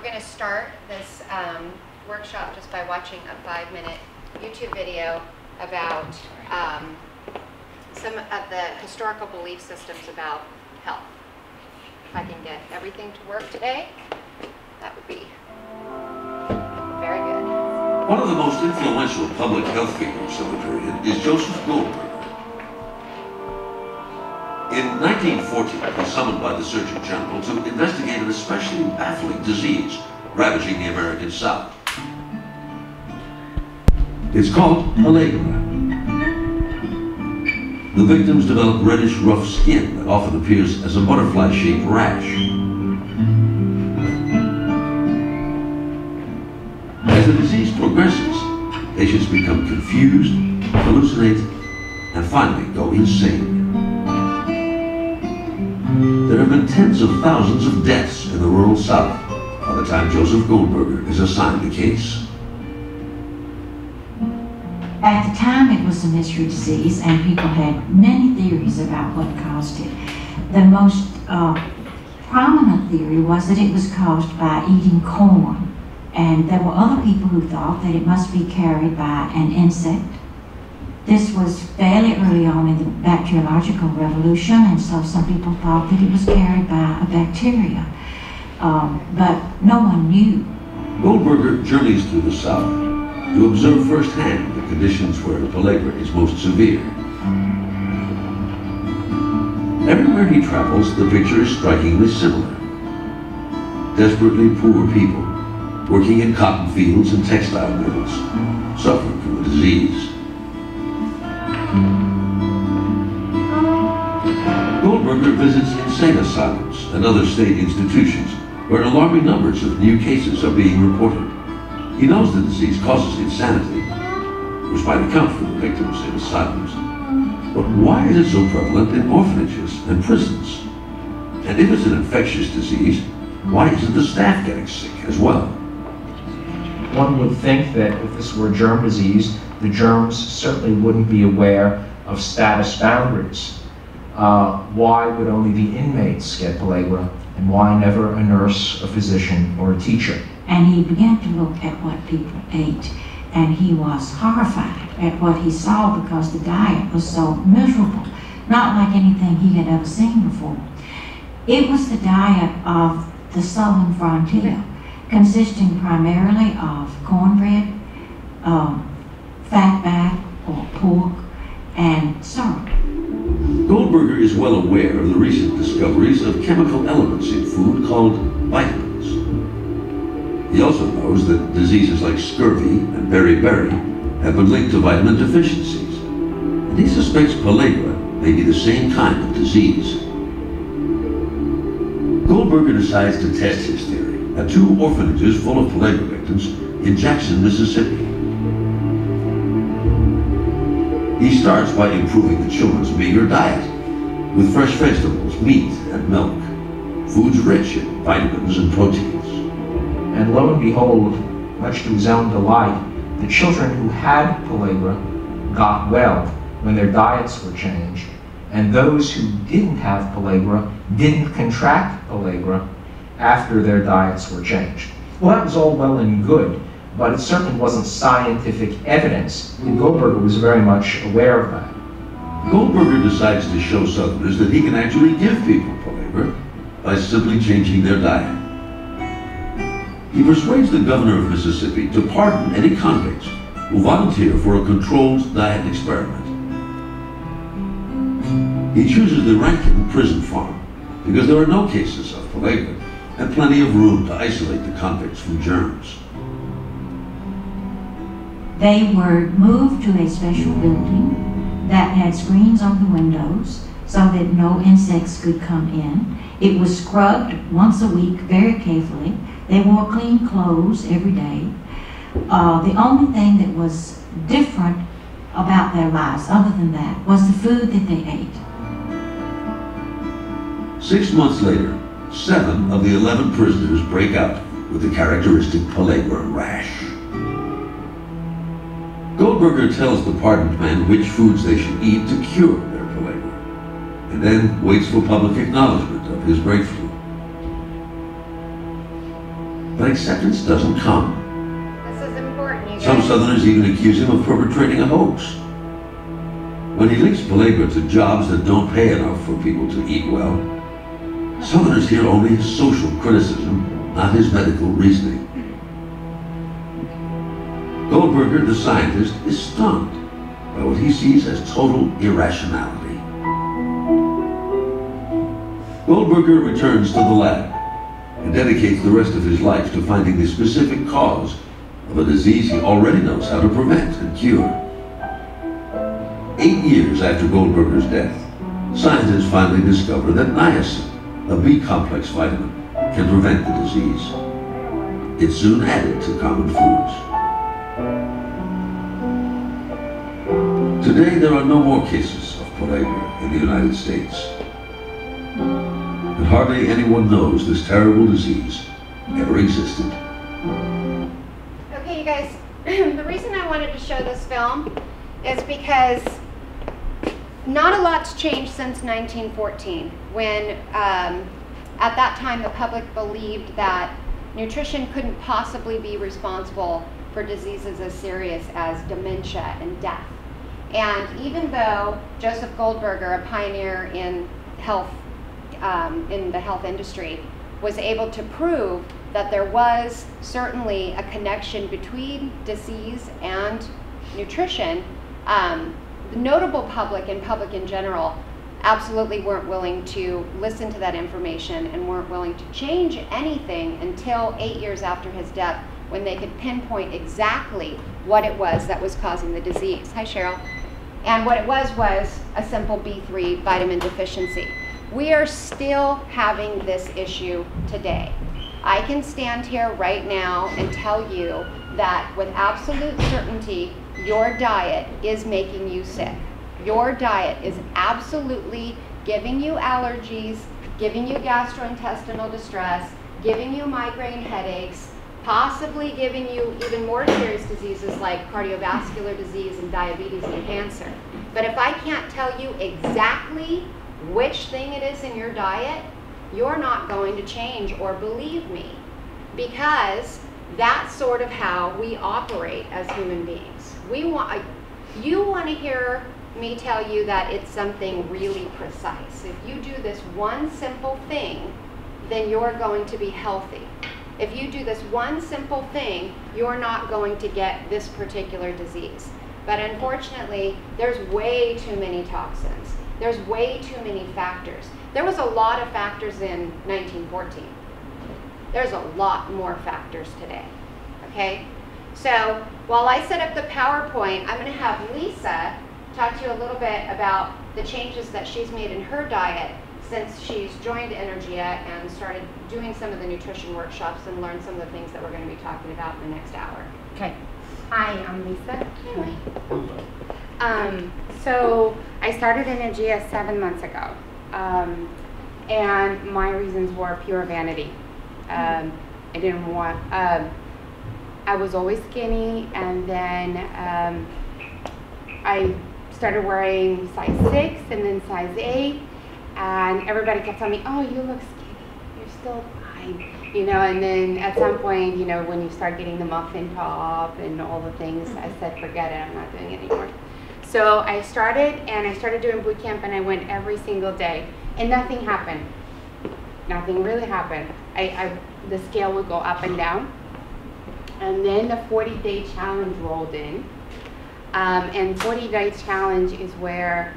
we're going to start this workshop just by watching a 5-minute YouTube video about some of the historical belief systems about health. If I can get everything to work today, that would be very good. One of the most influential public health figures of the period is Joseph Goldberger. In 1940, he was summoned by the Surgeon General to investigate an especially baffling disease ravaging the American South. It's called pellagra. The victims develop reddish, rough skin that often appears as a butterfly-shaped rash. As the disease progresses, patients become confused, hallucinate, and finally go insane. There have been tens of thousands of deaths in the rural South by the time Joseph Goldberger is assigned the case. At the time, it was a mystery disease, and people had many theories about what caused it. The most prominent theory was that it was caused by eating corn, and there were other people who thought that it must be carried by an insect. This was fairly early on in the bacteriological revolution, and so some people thought that it was carried by a bacteria, but no one knew. Goldberger journeys through the South to observe firsthand the conditions where pellagra is most severe. Everywhere he travels, the picture is strikingly similar. Desperately poor people, working in cotton fields and textile mills, suffering from the disease. Goldberger visits insane asylums and other state institutions where alarming numbers of new cases are being reported. He knows the disease causes insanity, which might account for the victims in asylums. But why is it so prevalent in orphanages and prisons? And if it's an infectious disease, why isn't the staff getting sick as well? One would think that if this were a germ disease, the germs certainly wouldn't be aware of status boundaries. Why would only the inmates get pellagra, and why never a nurse, a physician, or a teacher? And he began to look at what people ate, and he was horrified at what he saw because the diet was so miserable, not like anything he had ever seen before. It was the diet of the southern frontier, consisting primarily of cornbread, fatback or pork, and syrup. Goldberger is well aware of the recent discoveries of chemical elements in food called vitamins. He also knows that diseases like scurvy and beriberi have been linked to vitamin deficiencies, and he suspects pellagra may be the same kind of disease. Goldberger decides to test his theory at 2 orphanages full of pellagra victims in Jackson, Mississippi. He starts by improving the children's meager diet with fresh vegetables, meat, and milk, foods rich in vitamins and proteins. And lo and behold, much to his own delight, the children who had pellagra got well when their diets were changed, and those who didn't have pellagra didn't contract pellagra after their diets were changed. Well, that was all well and good, but it certainly wasn't scientific evidence, and Goldberger was very much aware of that. Goldberger decides to show Southerners that he can actually give people pellagra by simply changing their diet. He persuades the governor of Mississippi to pardon any convicts who volunteer for a controlled diet experiment. He chooses the Rankin prison farm because there are no cases of pellagra and plenty of room to isolate the convicts from germs. They were moved to a special building that had screens on the windows so that no insects could come in. It was scrubbed once a week very carefully. They wore clean clothes every day. The only thing that was different about their lives, other than that, was the food that they ate. 6 months later, 7 of the 11 prisoners break out with the characteristic pellagra rash. Goldberger tells the pardoned men which foods they should eat to cure their pellagra, and then waits for public acknowledgement of his breakthrough. But acceptance doesn't come. This is important, you guys. Some Southerners even accuse him of perpetrating a hoax. When he links Pellagra to jobs that don't pay enough for people to eat well, Southerners hear only his social criticism, not his medical reasoning. Goldberger, the scientist, is stunned by what he sees as total irrationality. Goldberger returns to the lab and dedicates the rest of his life to finding the specific cause of a disease he already knows how to prevent and cure. 8 years after Goldberger's death, scientists finally discover that niacin, a B-complex vitamin, can prevent the disease. It's soon added to common foods. Today, there are no more cases of Pellagra in the United States. And hardly anyone knows this terrible disease ever existed. Okay, you guys, the reason I wanted to show this film is because not a lot's changed since 1914, when at that time the public believed that nutrition couldn't possibly be responsible for diseases as serious as dementia and death. And even though Joseph Goldberger, a pioneer in health, in the health industry, was able to prove that there was certainly a connection between disease and nutrition, the notable public and public in general absolutely weren't willing to listen to that information and weren't willing to change anything until 8 years after his death, when they could pinpoint exactly what it was that was causing the disease. Hi, Cheryl. And what it was a simple B3 vitamin deficiency. We are still having this issue today. I can stand here right now and tell you that with absolute certainty, your diet is making you sick. Your diet is absolutely giving you allergies, giving you gastrointestinal distress, giving you migraine headaches, possibly giving you even more serious diseases like cardiovascular disease and diabetes and cancer. But if I can't tell you exactly which thing it is in your diet, you're not going to change or believe me, because that's sort of how we operate as human beings. You want to hear me tell you that it's something really precise. If you do this one simple thing, then you're going to be healthy. If you do this one simple thing, you're not going to get this particular disease. But unfortunately, there's way too many toxins. There's way too many factors. There was a lot of factors in 1914. There's a lot more factors today, okay? So while I set up the PowerPoint, I'm gonna have Lisa talk to you a little bit about the changes that she's made in her diet since she's joined Energia and started doing some of the nutrition workshops and learned some of the things that we're going to be talking about in the next hour. Okay. Hi, I'm Lisa. So I started Energia 7 months ago, and my reasons were pure vanity. I didn't want. I was always skinny, and then I started wearing size 6 and then size 8. And everybody kept telling me, oh, you look skinny, you're still fine, you know, and then at some point, you know, when you start getting the muffin top and all the things, I said, forget it, I'm not doing it anymore. So I started doing boot camp, and I went every single day, and nothing happened. Nothing really happened. The scale would go up and down, and then the 40-day challenge rolled in, and 40-day challenge is where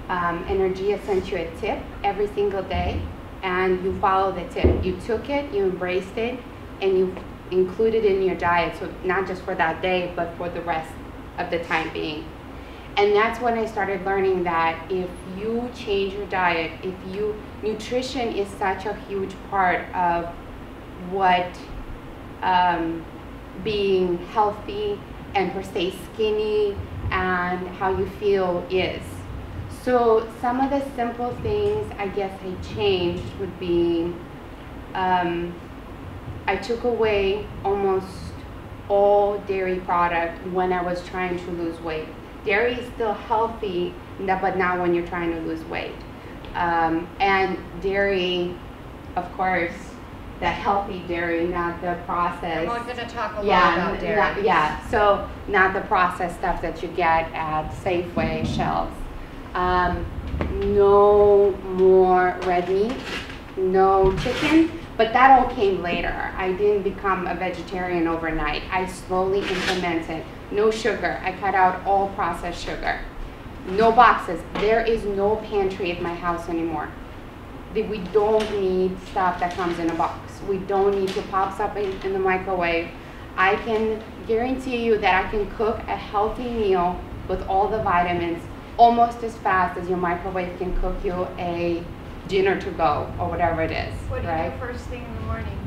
Energia sent you a tip every single day, and you follow the tip. You took it, you embraced it, and you included it in your diet, so not just for that day, but for the rest of the time being. And that's when I started learning that if you change your diet, nutrition is such a huge part of what being healthy and per se skinny and how you feel is. So some of the simple things I guess I changed would be, I took away almost all dairy product when I was trying to lose weight. Dairy is still healthy, but not when you're trying to lose weight. And dairy, of course, the healthy dairy, not the processed. We're going to talk a lot about dairy. So not the processed stuff that you get at Safeway shelves. No more red meat, no chicken, but that all came later. I didn't become a vegetarian overnight. I slowly implemented no sugar. I cut out all processed sugar. No boxes. There is no pantry at my house anymore. We don't need stuff that comes in a box. We don't need to pop stuff in the microwave. I can guarantee you that I can cook a healthy meal with all the vitamins almost as fast as your microwave can cook you a dinner to go or whatever it is. What do you do first thing in the morning?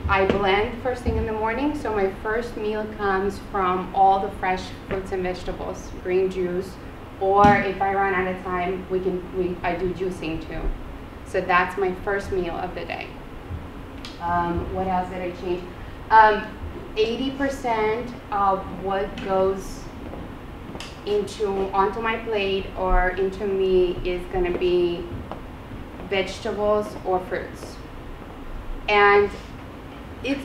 I blend first thing in the morning. So my first meal comes from all the fresh fruits and vegetables, green juice, or if I run out of time, I do juicing too. So that's my first meal of the day. What else did I change? 80% of what goes onto my plate or into me is going to be vegetables or fruits. And it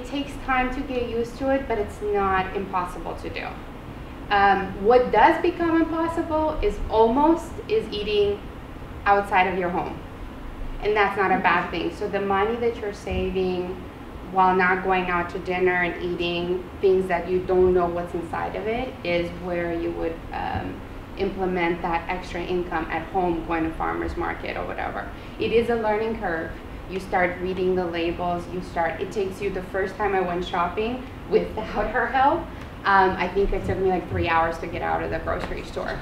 takes time to get used to it, but it's not impossible to do. What does become impossible is eating outside of your home. And that's not a bad thing. So the money that you're saving while not going out to dinner and eating things that you don't know what's inside of it is where you would implement that extra income at home, going to farmer's market or whatever. It is a learning curve. You start reading the labels, it takes you, the first time I went shopping without her help, I think it took me like 3 hours to get out of the grocery store.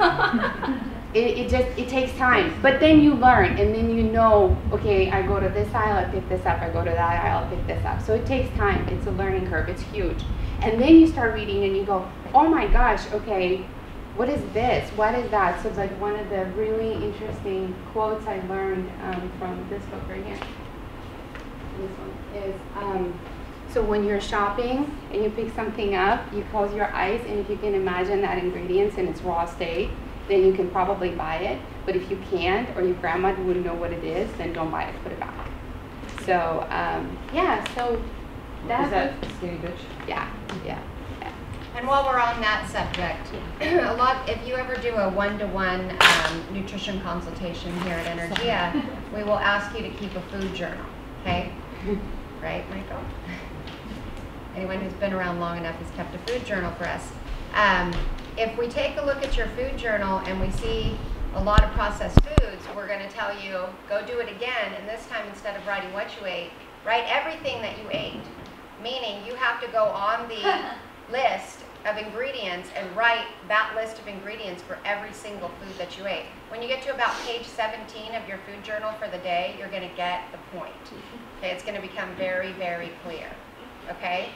It takes time, but then you learn, and then you know, okay, I go to this aisle, I pick this up, I go to that aisle, I pick this up. So it takes time, it's a learning curve, it's huge. And then you start reading and you go, oh my gosh, okay, what is this? What is that? So it's like one of the really interesting quotes I learned from this book right here. This one is, so when you're shopping and you pick something up, you close your eyes, and if you can imagine that ingredients in its raw state, then you can probably buy it. But if you can't, or your grandma wouldn't know what it is, then don't buy it, put it back. So, yeah, so that's... Is that Skinny Bitch? Yeah. And while we're on that subject, if you ever do a one-to-one nutrition consultation here at Energia, we will ask you to keep a food journal, okay? Right, Michael? Anyone who's been around long enough has kept a food journal for us. If we take a look at your food journal and we see a lot of processed foods, we're going to tell you, go do it again, and this time instead of writing what you ate, write everything that you ate. Meaning you have to go on the list of ingredients and write that list of ingredients for every single food that you ate. When you get to about page 17 of your food journal for the day, you're going to get the point. Okay, it's going to become very, very clear. Okay?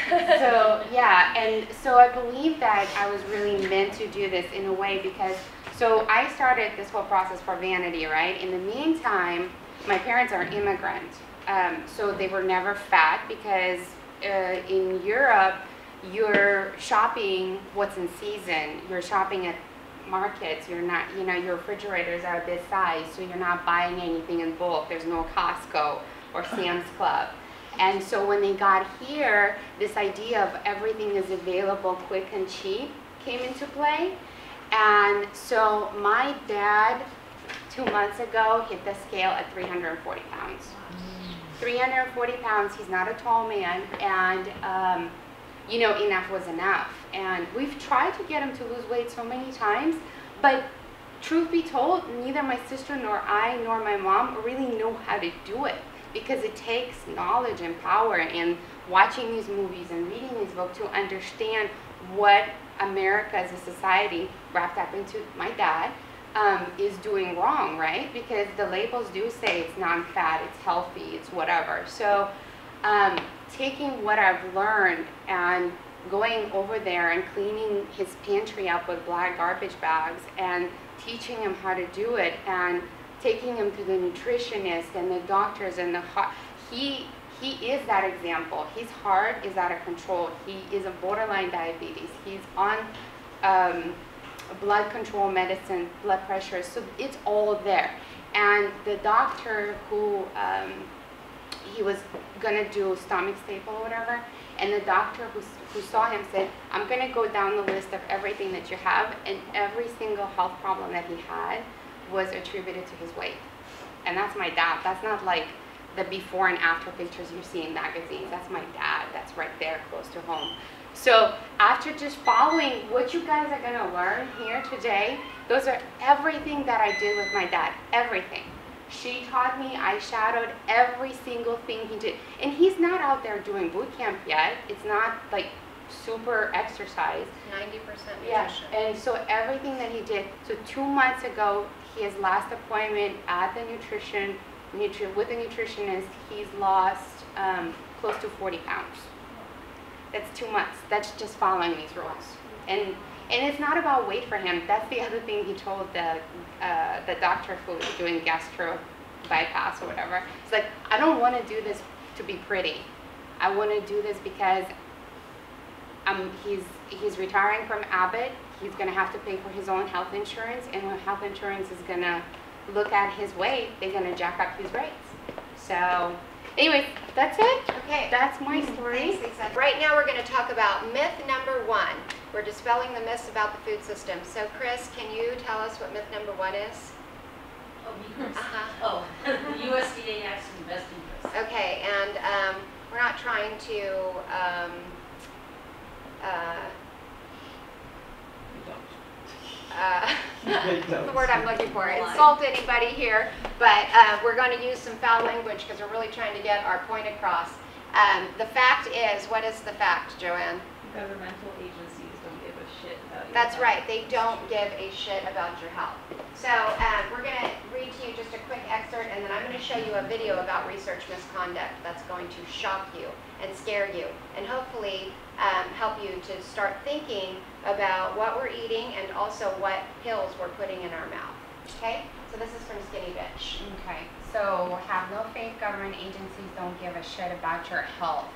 So yeah, and so I believe that I was really meant to do this in a way because, so I started this whole process for vanity, right? In the meantime, my parents are immigrant, so they were never fat because in Europe, you're shopping what's in season. You're shopping at markets. You're not, your refrigerators are this size, so you're not buying anything in bulk. There's no Costco or Sam's Club. And so when they got here, this idea of everything is available quick and cheap came into play. And so my dad, 2 months ago, hit the scale at 340 pounds. 340 pounds, he's not a tall man, and enough was enough. And we've tried to get him to lose weight so many times, but truth be told, neither my sister nor I nor my mom really know how to do it, because it takes knowledge and power and watching these movies and reading these books to understand what America as a society, wrapped up into my dad, is doing wrong, right? Because the labels do say it's non-fat, it's healthy, it's whatever. So taking what I've learned and going over there and cleaning his pantry up with black garbage bags and teaching him how to do it and taking him to the nutritionist and the doctors and the heart. He is that example. His heart is out of control. He is a borderline diabetes. He's on blood control medicine, blood pressure. So it's all there. And the doctor who, he was gonna do stomach staple or whatever, and the doctor who saw him said, I'm gonna go down the list of everything that you have, and every single health problem that he had was attributed to his weight. And that's my dad. That's not like the before and after pictures you see in magazines. That's my dad. That's right there close to home. So after just following what you guys are gonna learn here today, those are everything that I did with my dad, everything. She taught me, I shadowed every single thing he did. And he's not out there doing boot camp yet. It's not like super exercise. 90% nutrition. Yeah, and so everything that he did. So 2 months ago, his last appointment at the with the nutritionist, he's lost close to 40 pounds. That's 2 months. That's just following these rules. And it's not about weight for him. That's the other thing he told the doctor who was doing gastro bypass or whatever. It's like, I don't want to do this to be pretty. I want to do this because he's retiring from Abbott. He's going to have to pay for his own health insurance, and when health insurance is going to look at his weight, they're going to jack up his rates. So anyways, that's it. Okay. That's my story. Thanks, Lisa. Right now we're going to talk about myth number 1. We're dispelling the myths about the food system. So Chris, can you tell us what myth number 1 is? Oh, yours. Uh-huh. Oh, the USDA acts in best interest. Okay, and we're not trying to the word I'm looking for, insult anybody here, but we're going to use some foul language because we're really trying to get our point across. The fact is, what is the fact, Joanne? Governmental agencies don't give a shit about you. That's right, they don't give a shit about your health. So we're going to read to you just a quick excerpt, and then I'm going to show you a video about research misconduct that's going to shock you and scare you, and hopefully help you to start thinking about what we're eating and also what pills we're putting in our mouth. Okay? So this is from Skinny Bitch. Okay, so have no faith, government agencies don't give a shit about your health.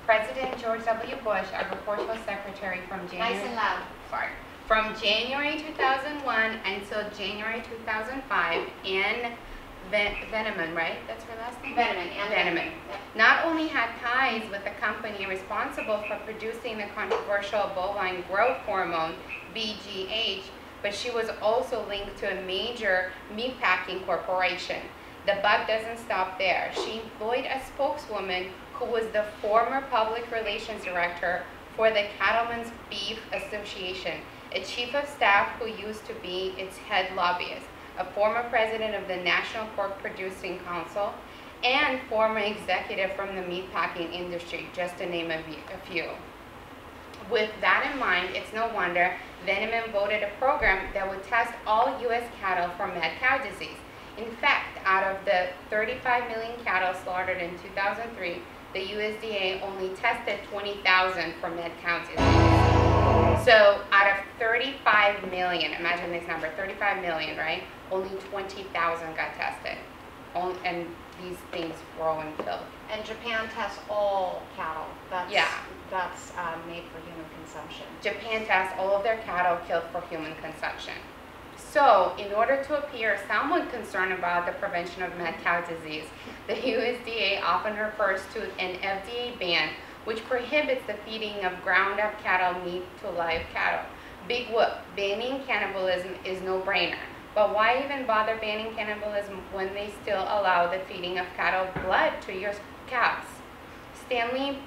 President George W. Bush, agricultural secretary from January. Nice and loud. Sorry. From January 2001 until January 2005 in Veneman, right? That's her last name? Veneman. Not only had ties with the company responsible for producing the controversial bovine growth hormone, BGH, but she was also linked to a major meatpacking corporation. The buck doesn't stop there. She employed a spokeswoman who was the former public relations director for the Cattlemen's Beef Association, a chief of staff who used to be its head lobbyist, a former president of the National Pork Producing Council, and former executive from the meatpacking industry, just to name a few. With that in mind, it's no wonder Veneman voted a program that would test all U.S. cattle for mad cow disease. In fact, out of the 35 million cattle slaughtered in 2003, the USDA only tested 20,000 for mad cow disease. So out of 35 million, imagine this number, 35 million, right? Only 20,000 got tested. And these things grow and kill. And Japan tests all cattle. That's made for human consumption. Japan tests all of their cattle killed for human consumption. So, in order to appear somewhat concerned about the prevention of mad cow disease, the USDA often refers to an FDA ban which prohibits the feeding of ground-up cattle meat to live cattle. Big whoop, banning cannibalism is no-brainer. But why even bother banning cannibalism when they still allow the feeding of cattle blood to your cows? Stanley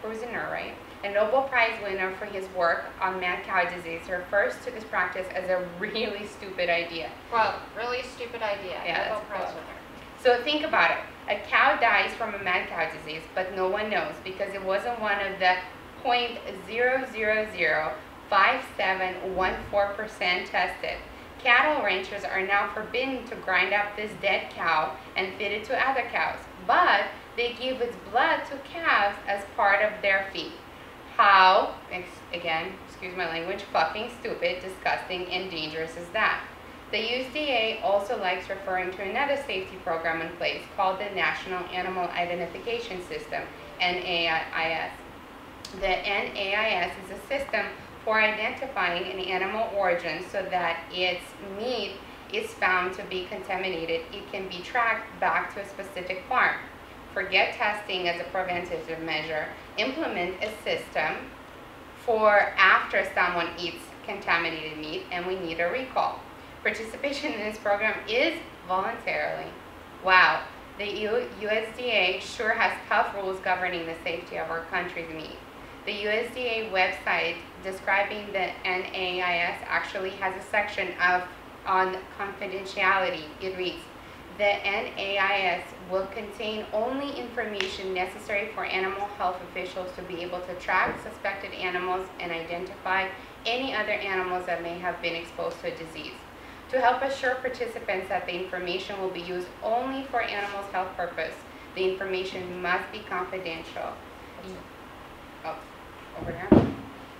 Prusiner, right? A Nobel Prize winner for his work on mad cow disease, refers to this practice as a really stupid idea. Well, really stupid idea. Yeah, Nobel Prize winner. So think about it. A cow dies from a mad cow disease, but no one knows because it wasn't one of the 0.0005714% tested. Cattle ranchers are now forbidden to grind up this dead cow and feed it to other cows, but they give its blood to calves as part of their feed. How, again, excuse my language, fucking stupid, disgusting, and dangerous is that? The USDA also likes referring to another safety program in place called the National Animal Identification System, NAIS. The NAIS is a system for identifying an animal origin so that its meat is found to be contaminated, it can be tracked back to a specific farm. Forget testing as a preventative measure. Implement a system for after someone eats contaminated meat and we need a recall. Participation in this program is voluntarily. Wow, the USDA sure has tough rules governing the safety of our country's meat. The USDA website describing the NAIS actually has a section on confidentiality. It reads, the NAIS will contain only information necessary for animal health officials to be able to track suspected animals and identify any other animals that may have been exposed to a disease. To help assure participants that the information will be used only for animals' health purpose, the information must be confidential. Oh, over there.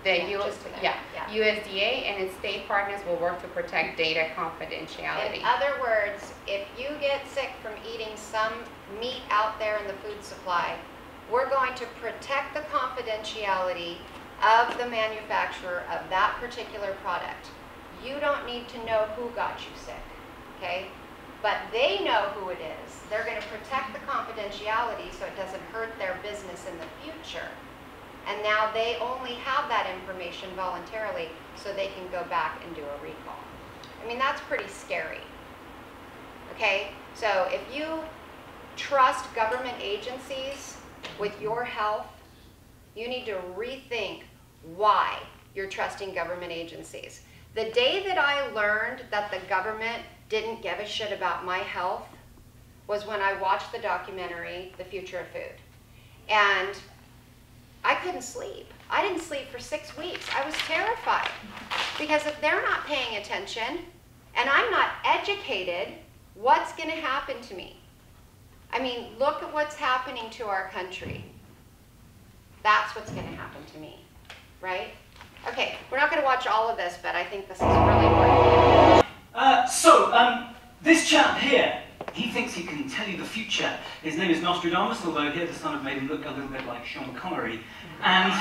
USDA and its state partners will work to protect data confidentiality. In other words, if you get sick from eating some meat out there in the food supply, we're going to protect the confidentiality of the manufacturer of that particular product. You don't need to know who got you sick, okay? But they know who it is. They're going to protect the confidentiality so it doesn't hurt their business in the future. And now they only have that information voluntarily so they can go back and do a recall. I mean, that's pretty scary. Okay, so if you trust government agencies with your health, you need to rethink why you're trusting government agencies. The day that I learned that the government didn't give a shit about my health was when I watched the documentary, The Future of Food. And I couldn't sleep. I didn't sleep for 6 weeks. I was terrified because if they're not paying attention and I'm not educated, what's going to happen to me? I mean, look at what's happening to our country. That's what's going to happen to me, right? Okay, we're not going to watch all of this, but I think this is really important. This chap here, he thinks he can tell you the future. His name is Nostradamus, although here the sun have made him look a little bit like Sean Connery. And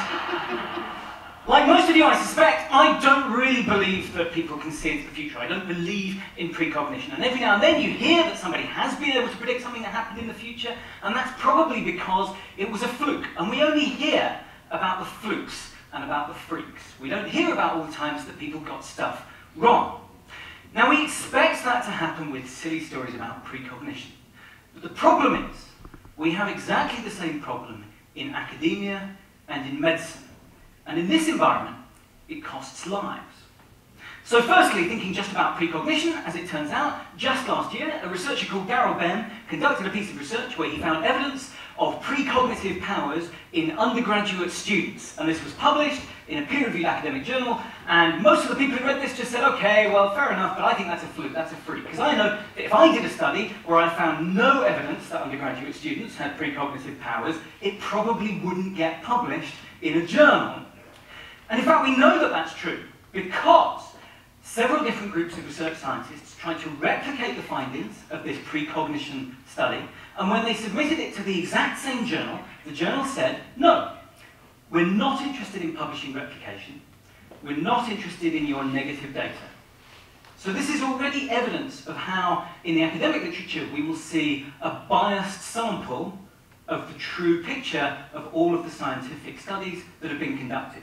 like most of you, I suspect, I don't really believe that people can see into the future. I don't believe in precognition. And every now and then you hear that somebody has been able to predict something that happened in the future, and that's probably because it was a fluke. And we only hear about the flukes and about the freaks. We don't hear about all the times that people got stuff wrong. Now, we expect that to happen with silly stories about precognition. But the problem is, we have exactly the same problem in academia and in medicine. And in this environment, it costs lives. So firstly, thinking just about precognition, as it turns out, just last year, a researcher called Darrell Ben conducted a piece of research where he found evidence of precognitive powers in undergraduate students. And this was published in a peer-reviewed academic journal, and most of the people who read this just said, okay, well, fair enough, but I think that's a fluke, that's a freak. Because I know that if I did a study where I found no evidence that undergraduate students had precognitive powers, it probably wouldn't get published in a journal. And in fact, we know that that's true because several different groups of research scientists tried to replicate the findings of this precognition study, and when they submitted it to the exact same journal, the journal said, no, we're not interested in publishing replication. We're not interested in your negative data. So this is already evidence of how, in the academic literature, we will see a biased sample of the true picture of all of the scientific studies that have been conducted.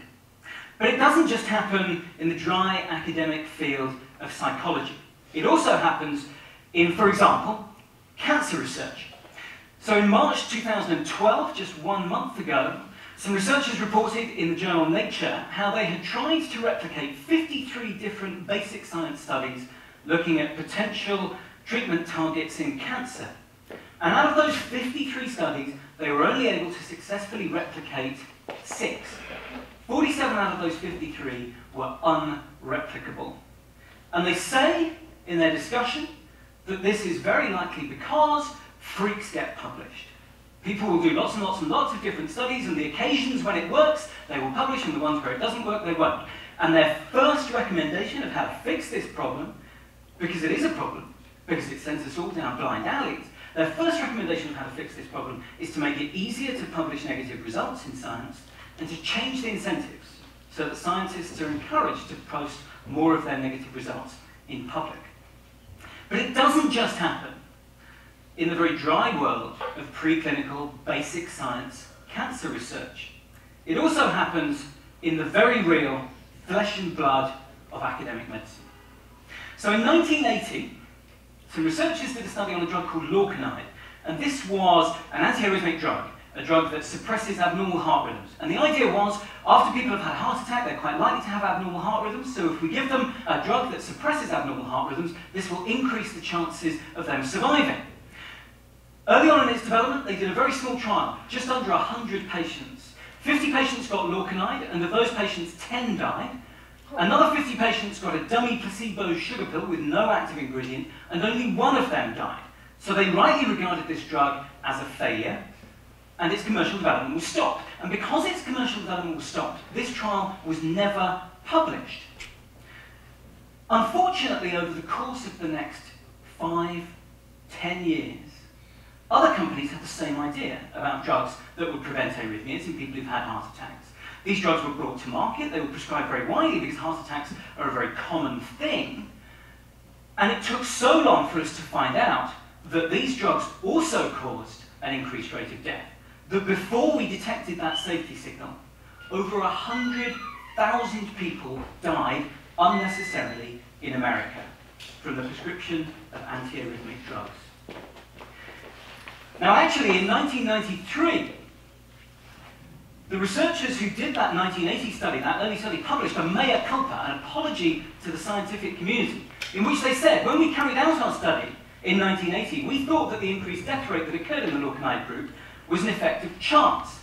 But it doesn't just happen in the dry academic field of psychology. It also happens in, for example, cancer research. So in March 2012, just 1 month ago, some researchers reported in the journal Nature how they had tried to replicate 53 different basic science studies looking at potential treatment targets in cancer. And out of those 53 studies, they were only able to successfully replicate 6. 47 out of those 53 were unreplicable. And they say in their discussion that this is very likely because freaks get published. People will do lots and lots and lots of different studies, and the occasions when it works, they will publish, and the ones where it doesn't work, they won't. And their first recommendation of how to fix this problem, because it is a problem, because it sends us all down blind alleys, their first recommendation of how to fix this problem is to make it easier to publish negative results in science and to change the incentives. so that scientists are encouraged to post more of their negative results in public. But it doesn't just happen in the very dry world of preclinical basic science cancer research. It also happens in the very real flesh and blood of academic medicine. So in 1980, some researchers did a study on a drug called lorcainide, and this was an antiarrhythmic drug, a drug that suppresses abnormal heart rhythms. And the idea was, after people have had a heart attack, they're quite likely to have abnormal heart rhythms, so if we give them a drug that suppresses abnormal heart rhythms, this will increase the chances of them surviving. Early on in its development, they did a very small trial, just under 100 patients. 50 patients got lorcainide, and of those patients, 10 died. Another 50 patients got a dummy placebo sugar pill with no active ingredient, and only one of them died. So they rightly regarded this drug as a failure, and its commercial development was stopped. And because its commercial development was stopped, this trial was never published. Unfortunately, over the course of the next 5, 10 years, other companies had the same idea about drugs that would prevent arrhythmias in people who've had heart attacks. These drugs were brought to market, they were prescribed very widely because heart attacks are a very common thing. And it took so long for us to find out that these drugs also caused an increased rate of death, that before we detected that safety signal, over 100,000 people died unnecessarily in America from the prescription of antiarrhythmic drugs. Now actually, in 1993, the researchers who did that 1980 study, that early study, published a mea culpa, an apology to the scientific community, in which they said, when we carried out our study in 1980, we thought that the increased death rate that occurred in the lorcainide group was an effect of chance.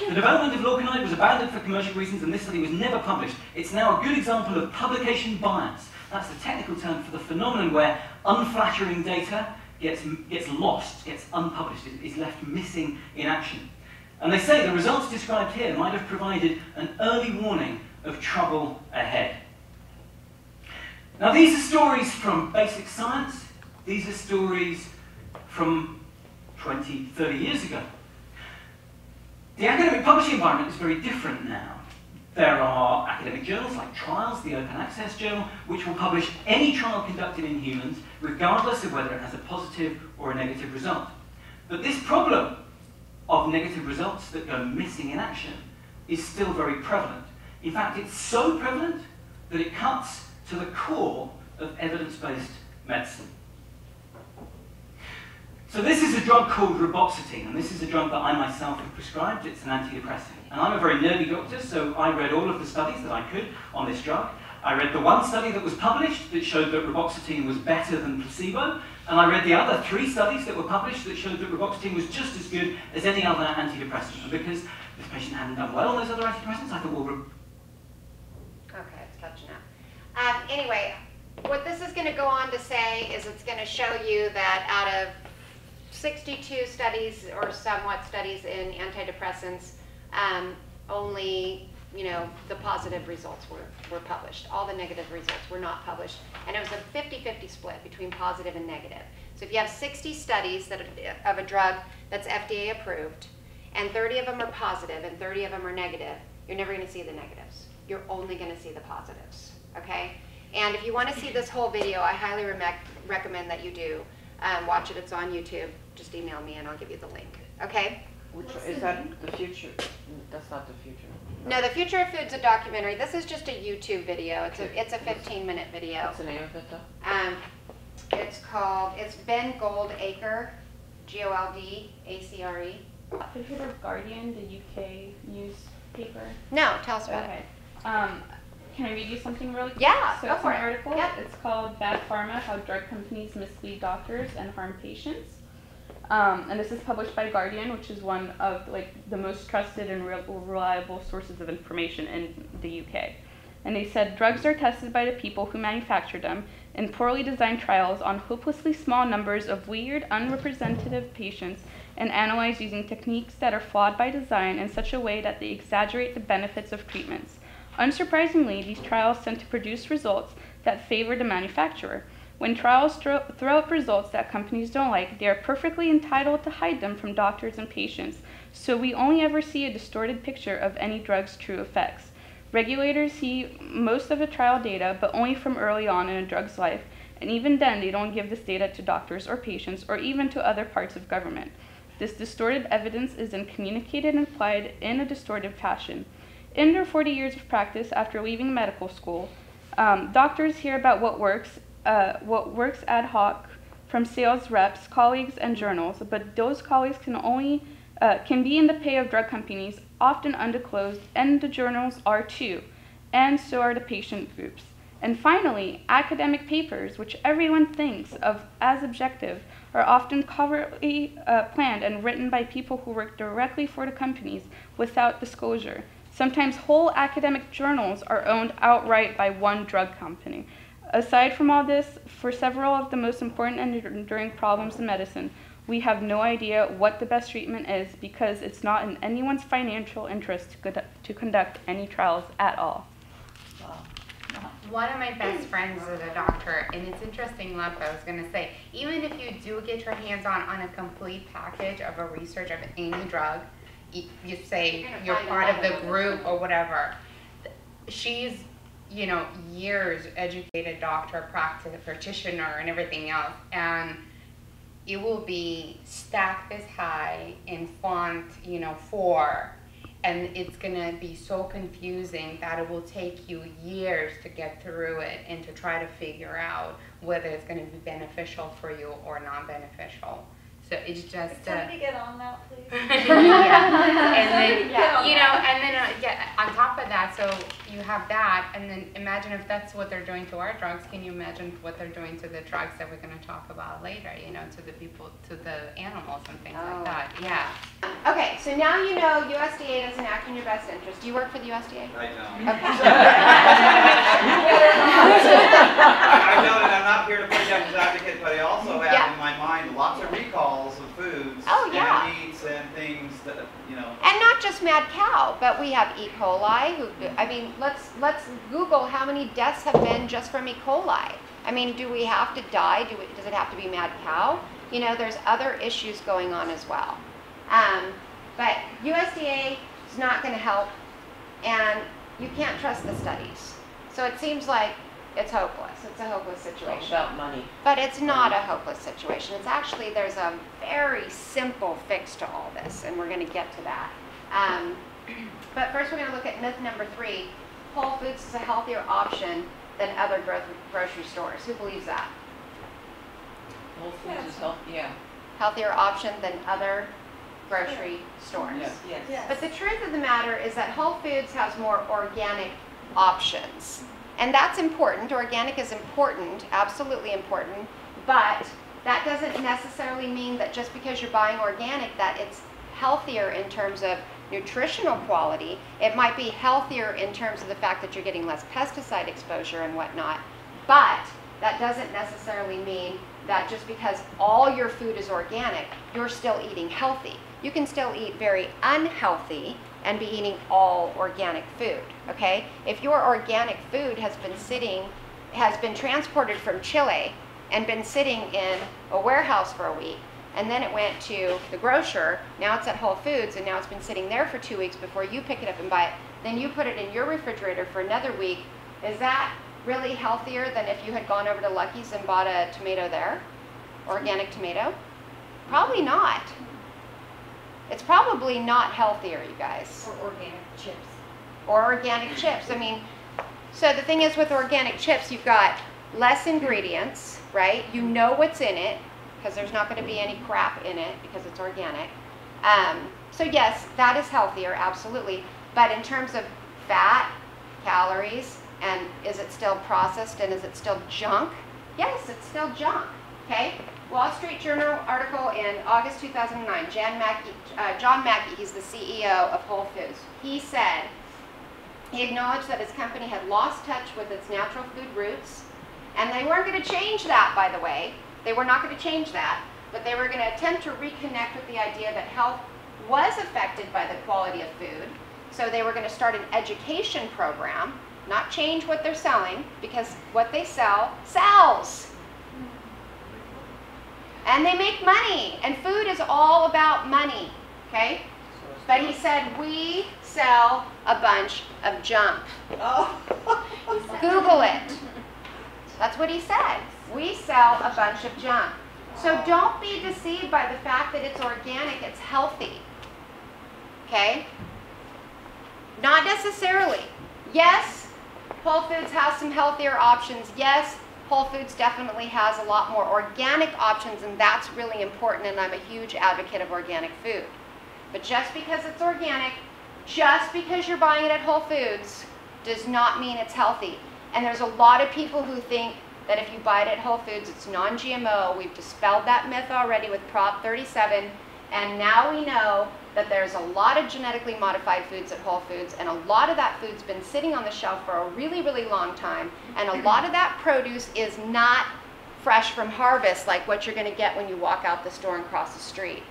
The development of lorcainide was abandoned for commercial reasons, and this study was never published. It's now a good example of publication bias. That's the technical term for the phenomenon where unflattering data gets lost, gets unpublished, is left missing in action. And they say the results described here might have provided an early warning of trouble ahead. Now these are stories from basic science. These are stories from 20, 30 years ago. The academic publishing environment is very different now. There are academic journals like Trials, the Open Access Journal, which will publish any trial conducted in humans, regardless of whether it has a positive or a negative result. But this problem of negative results that go missing in action is still very prevalent. In fact, it's so prevalent that it cuts to the core of evidence-based medicine. So this is a drug called reboxetine, and this is a drug that I myself have prescribed. It's an antidepressant. And I'm a very nerdy doctor, so I read all of the studies that I could on this drug. I read the one study that was published that showed that reboxetine was better than placebo, and I read the other 3 studies that were published that showed that reboxetine was just as good as any other antidepressant. And because this patient hadn't done well on those other antidepressants, I thought, well, Okay, it's catching up. Anyway, what this is going to go on to say is it's going to show you that out of 62 studies or somewhat studies in antidepressants, only the positive results were published. All the negative results were not published. And it was a 50-50 split between positive and negative. So if you have 60 studies of a drug that's FDA approved, and 30 of them are positive and 30 of them are negative, you're never going to see the negatives. You're only going to see the positives, okay? And if you want to see this whole video, I highly recommend that you do. Watch it, it's on YouTube. Just email me and I'll give you the link, okay? Which is that the future? That's not the future. No, The Future of Food's a documentary. This is just a YouTube video. It's a 15-minute video. What's the name of it though? It's Ben Goldacre, Goldacre. Have you heard of Guardian, the UK newspaper? No, tell us about Okay. it. Can I read you something really quick? Yeah, so go it's for an it. article. Yeah. It's called Bad Pharma, How Drug Companies Mislead Doctors and Harm Patients. And this is published by Guardian, which is one of the most trusted and reliable sources of information in the UK. And they said, drugs are tested by the people who manufacture them in poorly designed trials on hopelessly small numbers of weird, unrepresentative patients and analyzed using techniques that are flawed by design in such a way that they exaggerate the benefits of treatments. Unsurprisingly, these trials tend to produce results that favor the manufacturer. When trials throw up results that companies don't like, they are perfectly entitled to hide them from doctors and patients, so we only ever see a distorted picture of any drug's true effects. Regulators see most of the trial data, but only from early on in a drug's life, and even then they don't give this data to doctors or patients or even to other parts of government. This distorted evidence is then communicated and applied in a distorted fashion. In their 40 years of practice after leaving medical school, doctors hear about what works ad hoc from sales reps, colleagues, and journals, but those colleagues can be in the pay of drug companies, often undisclosed, and the journals are too, and so are the patient groups. And finally, academic papers, which everyone thinks of as objective, are often covertly planned and written by people who work directly for the companies without disclosure. Sometimes whole academic journals are owned outright by one drug company. Aside from all this, for several of the most important and enduring problems in medicine, we have no idea what the best treatment is because it's not in anyone's financial interest to conduct any trials at all. One of my best friends is a doctor, and it's interesting enough, I was going to say, even if you do get your hands on a complete package of a research of any drug, you say you're part of the group or whatever, she's, you know, years educated doctor, practitioner, and everything else, and it will be stacked this high in font, you know, 4, and it's gonna be so confusing that it will take you years to get through it and to try to figure out whether it's gonna be beneficial for you or non-beneficial. So it's just Could somebody get on that, please? yeah. And then, you know, and then on top of that, so you have that, and then imagine if that's what they're doing to our drugs, can you imagine what they're doing to the drugs that we're going to talk about later, you know, to the people, to the animals and things like that. Yeah. Okay, so now you know USDA doesn't act in your best interest. Do you work for the USDA? I know. Okay. I know that I'm not here to play devil's advocate, but I also have in my mind lots of recalls of foods and meats and things that, you know. And not just mad cow, but we have E. coli. I mean, let's Google how many deaths have been just from E. coli. I mean, do we have to die? Does it have to be mad cow? You know, there's other issues going on as well. But USDA is not going to help, and you can't trust the studies. So it seems like it's hopeless. It's a hopeless situation. It's about money. But it's not a hopeless situation. It's actually, there's a very simple fix to all this, and we're going to get to that. But first we're going to look at myth number 3. Whole Foods is a healthier option than other grocery stores. Who believes that? Whole Foods is healthy, yeah. Healthier option than other grocery stores. Yes. But the truth of the matter is that Whole Foods has more organic options. And that's important. Organic is important, absolutely important, but that doesn't necessarily mean that just because you're buying organic that it's healthier in terms of nutritional quality. It might be healthier in terms of the fact that you're getting less pesticide exposure and whatnot, but that doesn't necessarily mean that just because all your food is organic, you're still eating healthy. You can still eat very unhealthy and be eating all organic food, okay? If your organic food has been transported from Chile and been sitting in a warehouse for a week, and then it went to the grocer, now it's at Whole Foods, and now it's been sitting there for 2 weeks before you pick it up and buy it, then you put it in your refrigerator for another week, is that really healthier than if you had gone over to Lucky's and bought a tomato there? Organic tomato? Probably not. It's probably not healthier, you guys. Or organic chips. Or organic chips. I mean, so the thing is with organic chips, you've got less ingredients, right? You know what's in it, because there's not going to be any crap in it because it's organic. So yes, that is healthier, absolutely. But in terms of fat, calories, and is it still processed and is it still junk? Yes, it's still junk, okay? Wall Street Journal article in August 2009, John Mackey, he's the CEO of Whole Foods. He said, he acknowledged that his company had lost touch with its natural food roots, and they weren't going to change that, by the way. They were not going to change that, but they were going to attempt to reconnect with the idea that health was affected by the quality of food. So they were going to start an education program, not change what they're selling, because what they sell sells. And they make money, and food is all about money, okay? But he said, we sell a bunch of junk. Oh. Google it. That's what he said. We sell a bunch of junk. So don't be deceived by the fact that it's organic, it's healthy. Okay? Not necessarily. Yes, Whole Foods has some healthier options. Yes, Whole Foods definitely has a lot more organic options, and that's really important, and I'm a huge advocate of organic food. But just because it's organic, just because you're buying it at Whole Foods, does not mean it's healthy. And there's a lot of people who think that if you buy it at Whole Foods, it's non-GMO. We've dispelled that myth already with Prop 37, and now we know that there's a lot of genetically modified foods at Whole Foods, and a lot of that food's been sitting on the shelf for a really, really long time, and a lot of that produce is not fresh from harvest like what you're going to get when you walk out the store and cross the street.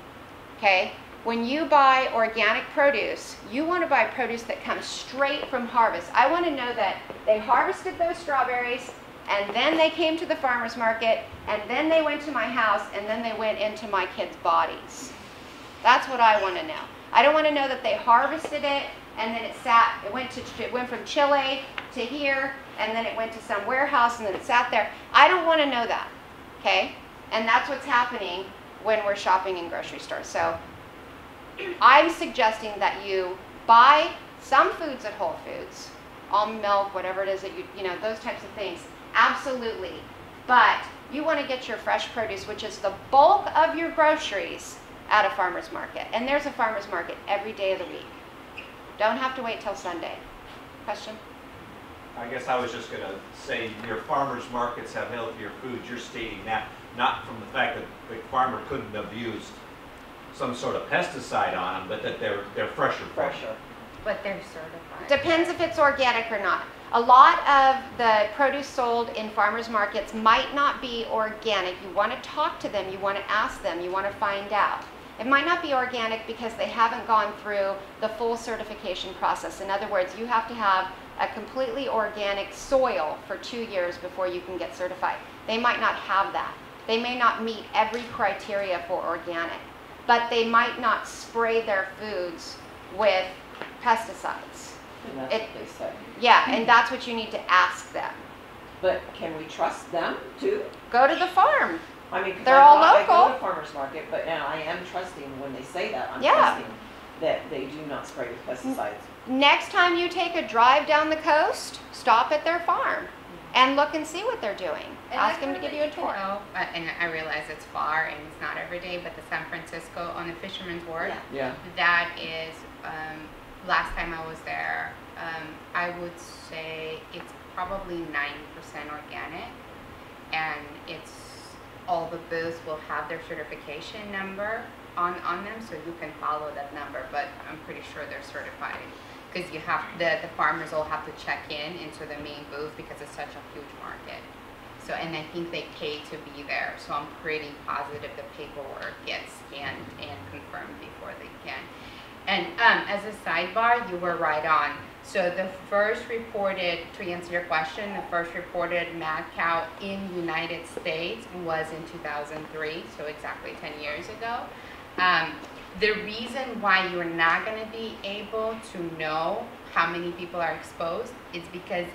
Okay? When you buy organic produce, you want to buy produce that comes straight from harvest. I want to know that they harvested those strawberries, and then they came to the farmer's market, and then they went to my house, and then they went into my kids' bodies. That's what I want to know. I don't want to know that they harvested it, and then it went from Chile to here, and then it went to some warehouse, and then it sat there. I don't want to know that, okay? And that's what's happening when we're shopping in grocery stores. So I'm suggesting that you buy some foods at Whole Foods, almond milk, whatever it is that you know, those types of things. Absolutely. But you want to get your fresh produce, which is the bulk of your groceries, at a farmer's market. And there's a farmer's market every day of the week. Don't have to wait till Sunday. Question? I guess I was just going to say your farmers markets have healthier foods. You're stating that not from the fact that the farmer couldn't have used some sort of pesticide on them, but that they're fresher. But they're certified. Depends if it's organic or not. A lot of the produce sold in farmers markets might not be organic. You want to talk to them, you want to ask them, you want to find out. It might not be organic because they haven't gone through the full certification process. In other words, you have to have a completely organic soil for 2 years before you can get certified. They might not have that. They may not meet every criteria for organic, but they might not spray their foods with pesticides. And that's what they say. Yeah, and that's what you need to ask them. But can we trust them too? Go to the farm. I mean, 'cause they're all I local. go to farmers market, but now I am trusting when they say that. I'm trusting that they do not spray with pesticides. Next time you take a drive down the coast, stop at their farm and look and see what they're doing. And Ask them to give you a tour. And I realize it's far and it's not every day, but the San Francisco on the Fisherman's Wharf, Yeah. that is, last time I was there, I would say it's probably 90% organic, and it's all the booths will have their certification number on them, so you can follow that number, but I'm pretty sure they're certified. Because you have, the farmers all have to check into the main booth because it's such a huge market. So, and I think they pay to be there, so I'm pretty positive the paperwork gets scanned and confirmed before they can. And as a sidebar, you were right on. So the first reported, to answer your question, the first reported mad cow in the United States was in 2003, so exactly 10 years ago. The reason why you're not going to be able to know how many people are exposed is because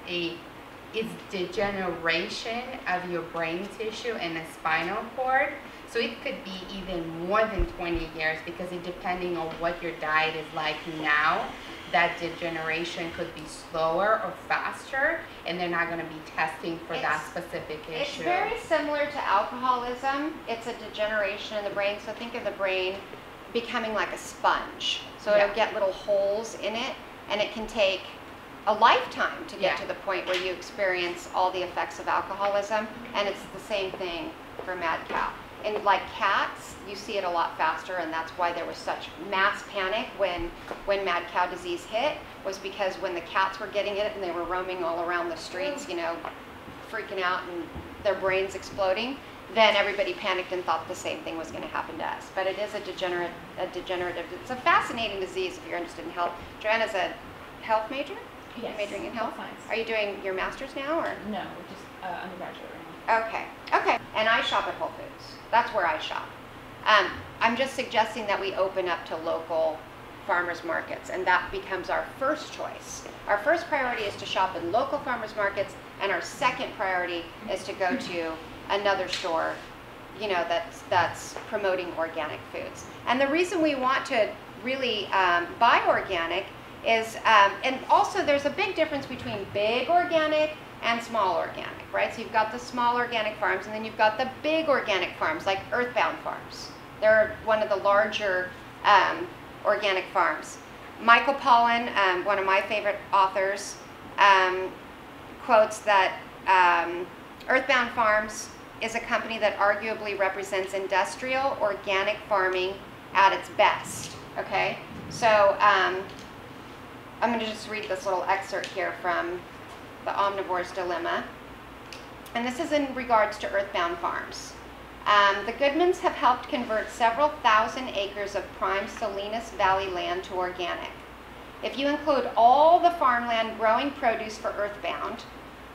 it's degeneration of your brain tissue and the spinal cord. So it could be even more than 20 years because it, depending on what your diet is like now, that degeneration could be slower or faster, and they're not going to be testing for that specific issue. It's very similar to alcoholism. It's a degeneration in the brain. So think of the brain becoming like a sponge. So it'll get little holes in it, and it can take a lifetime to get to the point where you experience all the effects of alcoholism, and it's the same thing for mad cow. And like cats, you see it a lot faster, and that's why there was such mass panic when mad cow disease hit, was because when the cats were getting it and they were roaming all around the streets, you know, freaking out and their brains exploding, then everybody panicked and thought the same thing was going to happen to us. But it is a degenerative, it's a fascinating disease if you're interested in health. Joanna's a health major? Yes. You're majoring in health? Science. Are you doing your master's now, or? No, we're just undergraduate right now. Okay, okay. And I shop at Whole Foods. That's where I shop. I'm just suggesting that we open up to local farmers markets, and that becomes our first choice. Our first priority is to shop in local farmers markets, and our second priority is to go to another store, you know, that's promoting organic foods. And the reason we want to really buy organic is, and also there's a big difference between big organic and small organic, right? So you've got the small organic farms, and then you've got the big organic farms, like Earthbound Farms. They're one of the larger organic farms. Michael Pollan, one of my favorite authors, quotes that Earthbound Farms is a company that arguably represents industrial organic farming at its best, okay? So I'm going to just read this little excerpt here from The Omnivore's Dilemma. And this is in regards to Earthbound Farms. The Goodmans have helped convert several thousand acres of prime Salinas Valley land to organic. If you include all the farmland growing produce for Earthbound,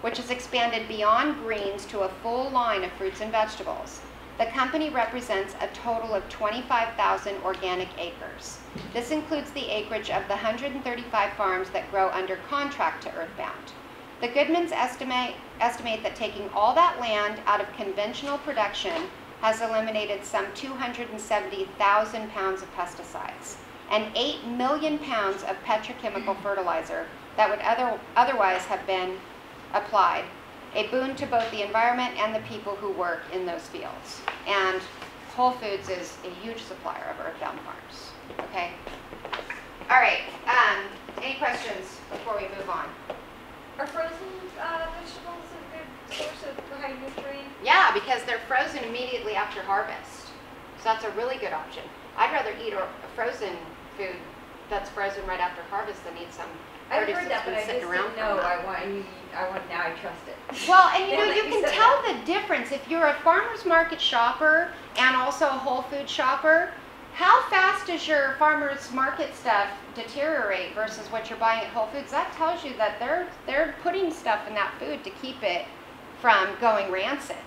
which has expanded beyond greens to a full line of fruits and vegetables, the company represents a total of 25,000 organic acres. This includes the acreage of the 135 farms that grow under contract to Earthbound. The Goodmans estimate that taking all that land out of conventional production has eliminated some 270,000 pounds of pesticides and 8 million pounds of petrochemical fertilizer that would otherwise have been applied, a boon to both the environment and the people who work in those fields. And Whole Foods is a huge supplier of Earthbound Farms. Okay? All right. Any questions before we move on? Are frozen vegetables a good source of high nutrient? Yeah, because they're frozen immediately after harvest. So that's a really good option. I'd rather eat a frozen food that's frozen right after harvest than eat some produce that's been sitting around for a month. Now I trust it. Well, and you know, you can tell the difference. If you're a farmer's market shopper and also a Whole Food shopper, how fast does your farmer's market stuff deteriorate versus what you're buying at Whole Foods? That tells you that they're putting stuff in that food to keep it from going rancid.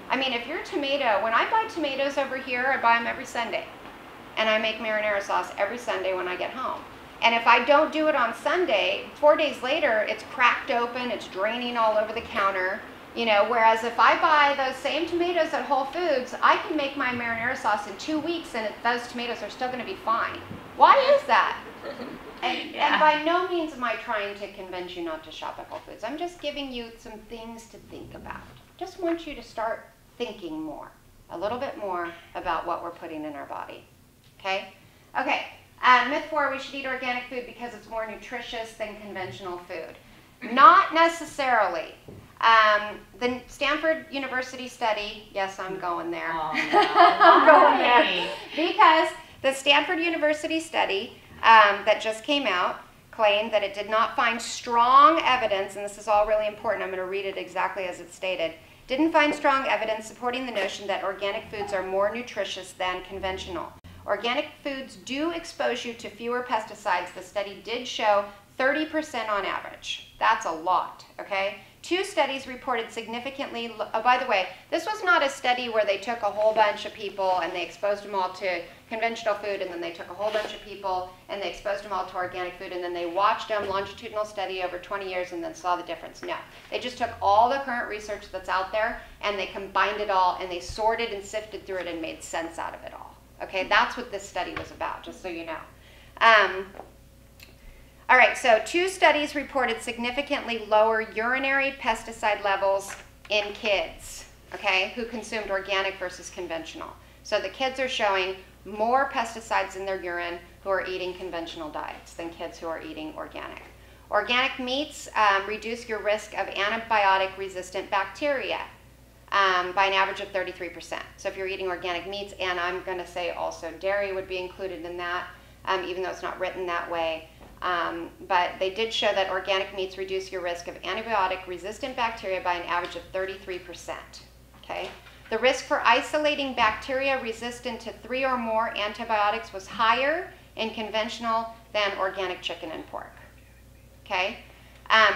I mean, if your tomato, when I buy tomatoes over here, I buy them every Sunday. And I make marinara sauce every Sunday when I get home. And if I don't do it on Sunday, 4 days later, it's cracked open, it's draining all over the counter. You know, whereas if I buy those same tomatoes at Whole Foods, I can make my marinara sauce in 2 weeks and those tomatoes are still going to be fine. Why is that? And by no means am I trying to convince you not to shop at Whole Foods. I'm just giving you some things to think about. Just want you to start thinking more, a little bit more about what we're putting in our body. Okay? Okay. Myth 4, we should eat organic food because it's more nutritious than conventional food. Not necessarily. The Stanford University study, yes, I'm going there. Oh, no. I'm going there. Because the Stanford University study that just came out claimed that it did not find strong evidence, and this is all really important, I'm going to read it exactly as it's stated, didn't find strong evidence supporting the notion that organic foods are more nutritious than conventional. Organic foods do expose you to fewer pesticides. The study did show 30% on average. That's a lot, okay? 2 studies reported significantly, by the way, this was not a study where they took a whole bunch of people and they exposed them all to conventional food, and then they took a whole bunch of people and they exposed them all to organic food, and then they watched them, longitudinal study over 20 years, and then saw the difference. No, they just took all the current research that's out there and they combined it all and they sorted and sifted through it and made sense out of it all. Okay, that's what this study was about, just so you know. All right, so 2 studies reported significantly lower urinary pesticide levels in kids, okay, who consumed organic versus conventional. So the kids are showing more pesticides in their urine who are eating conventional diets than kids who are eating organic. Organic meats reduce your risk of antibiotic-resistant bacteria by an average of 33%. So if you're eating organic meats, and I'm going to say also dairy would be included in that, even though it's not written that way. But they did show that organic meats reduce your risk of antibiotic-resistant bacteria by an average of 33%. Okay? The risk for isolating bacteria resistant to 3 or more antibiotics was higher in conventional than organic chicken and pork. Okay?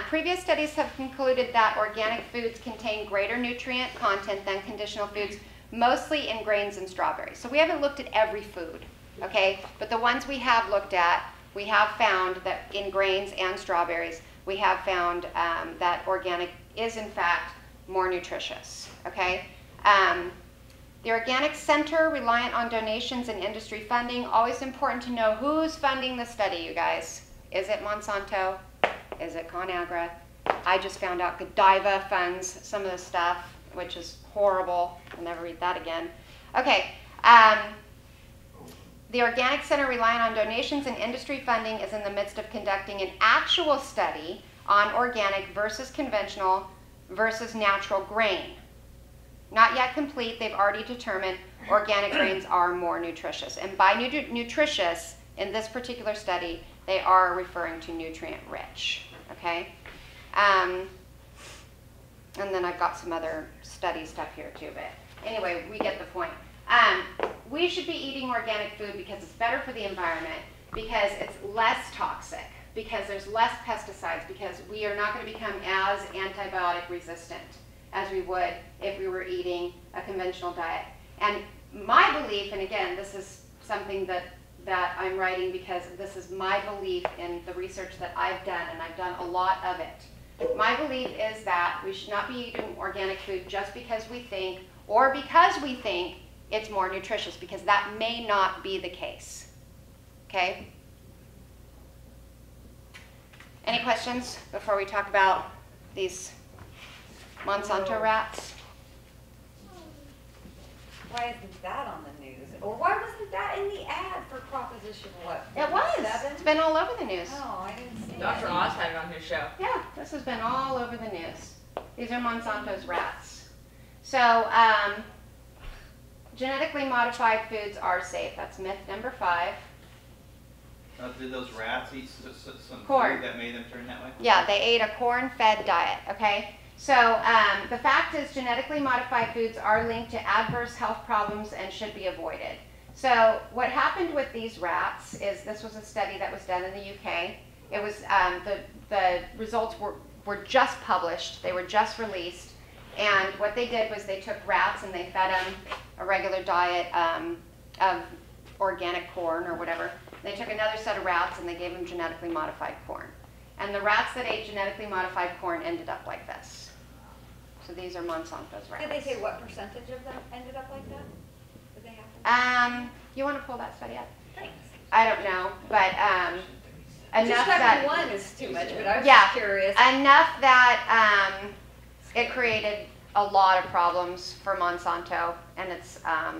Previous studies have concluded that organic foods contain greater nutrient content than conventional foods, mostly in grains and strawberries. So we haven't looked at every food. okay? But the ones we have looked at, we have found that in grains and strawberries, we have found that organic is in fact more nutritious, okay? The Organic Center, reliant on donations and industry funding. Always important to know who's funding the study, you guys. Is it Monsanto? Is it ConAgra? I just found out Godiva funds some of the stuff, which is horrible. I'll never read that again. Okay. The Organic Center, relying on donations and industry funding, is in the midst of conducting an actual study on organic versus conventional versus natural grain. Not yet complete. They've already determined organic grains are more nutritious. And by nutritious, in this particular study, they are referring to nutrient rich. Okay? And then I've got some other study stuff here too. But anyway, we get the point. We should be eating organic food because it's better for the environment, because it's less toxic, because there's less pesticides, because we are not going to become as antibiotic resistant as we would if we were eating a conventional diet. And my belief, and again, this is something that I'm writing because this is my belief in the research that I've done, and I've done a lot of it. My belief is that we should not be eating organic food just because we think, or because we think it's more nutritious, because that may not be the case. Okay? Any questions before we talk about these Monsanto rats? Why isn't that on the news? Or why wasn't that in the ad for Proposition what? It was. 7? It's been all over the news. Oh, I didn't see Dr. it. Oz had it on his show. Yeah, this has been all over the news. These are Monsanto's rats. So, genetically modified foods are safe. That's myth number 5. Did those rats eat some Corn. food that made them turn that way? Yeah, they ate a corn-fed diet, okay? So the fact is genetically modified foods are linked to adverse health problems and should be avoided. So what happened with these rats is, this was a study that was done in the UK. It was, the results were just published, they were just released, and what they did was they took rats and they fed them a regular diet of organic corn or whatever. They took another set of rats and they gave them genetically modified corn. And the rats that ate genetically modified corn ended up like this. So these are Monsanto's rats. Did they say what percentage of them ended up like that? Did they happen? You want to pull that study up? Thanks. I don't know, but enough just that one is too much, but I was just curious. Enough that it created a lot of problems for Monsanto, and it's. I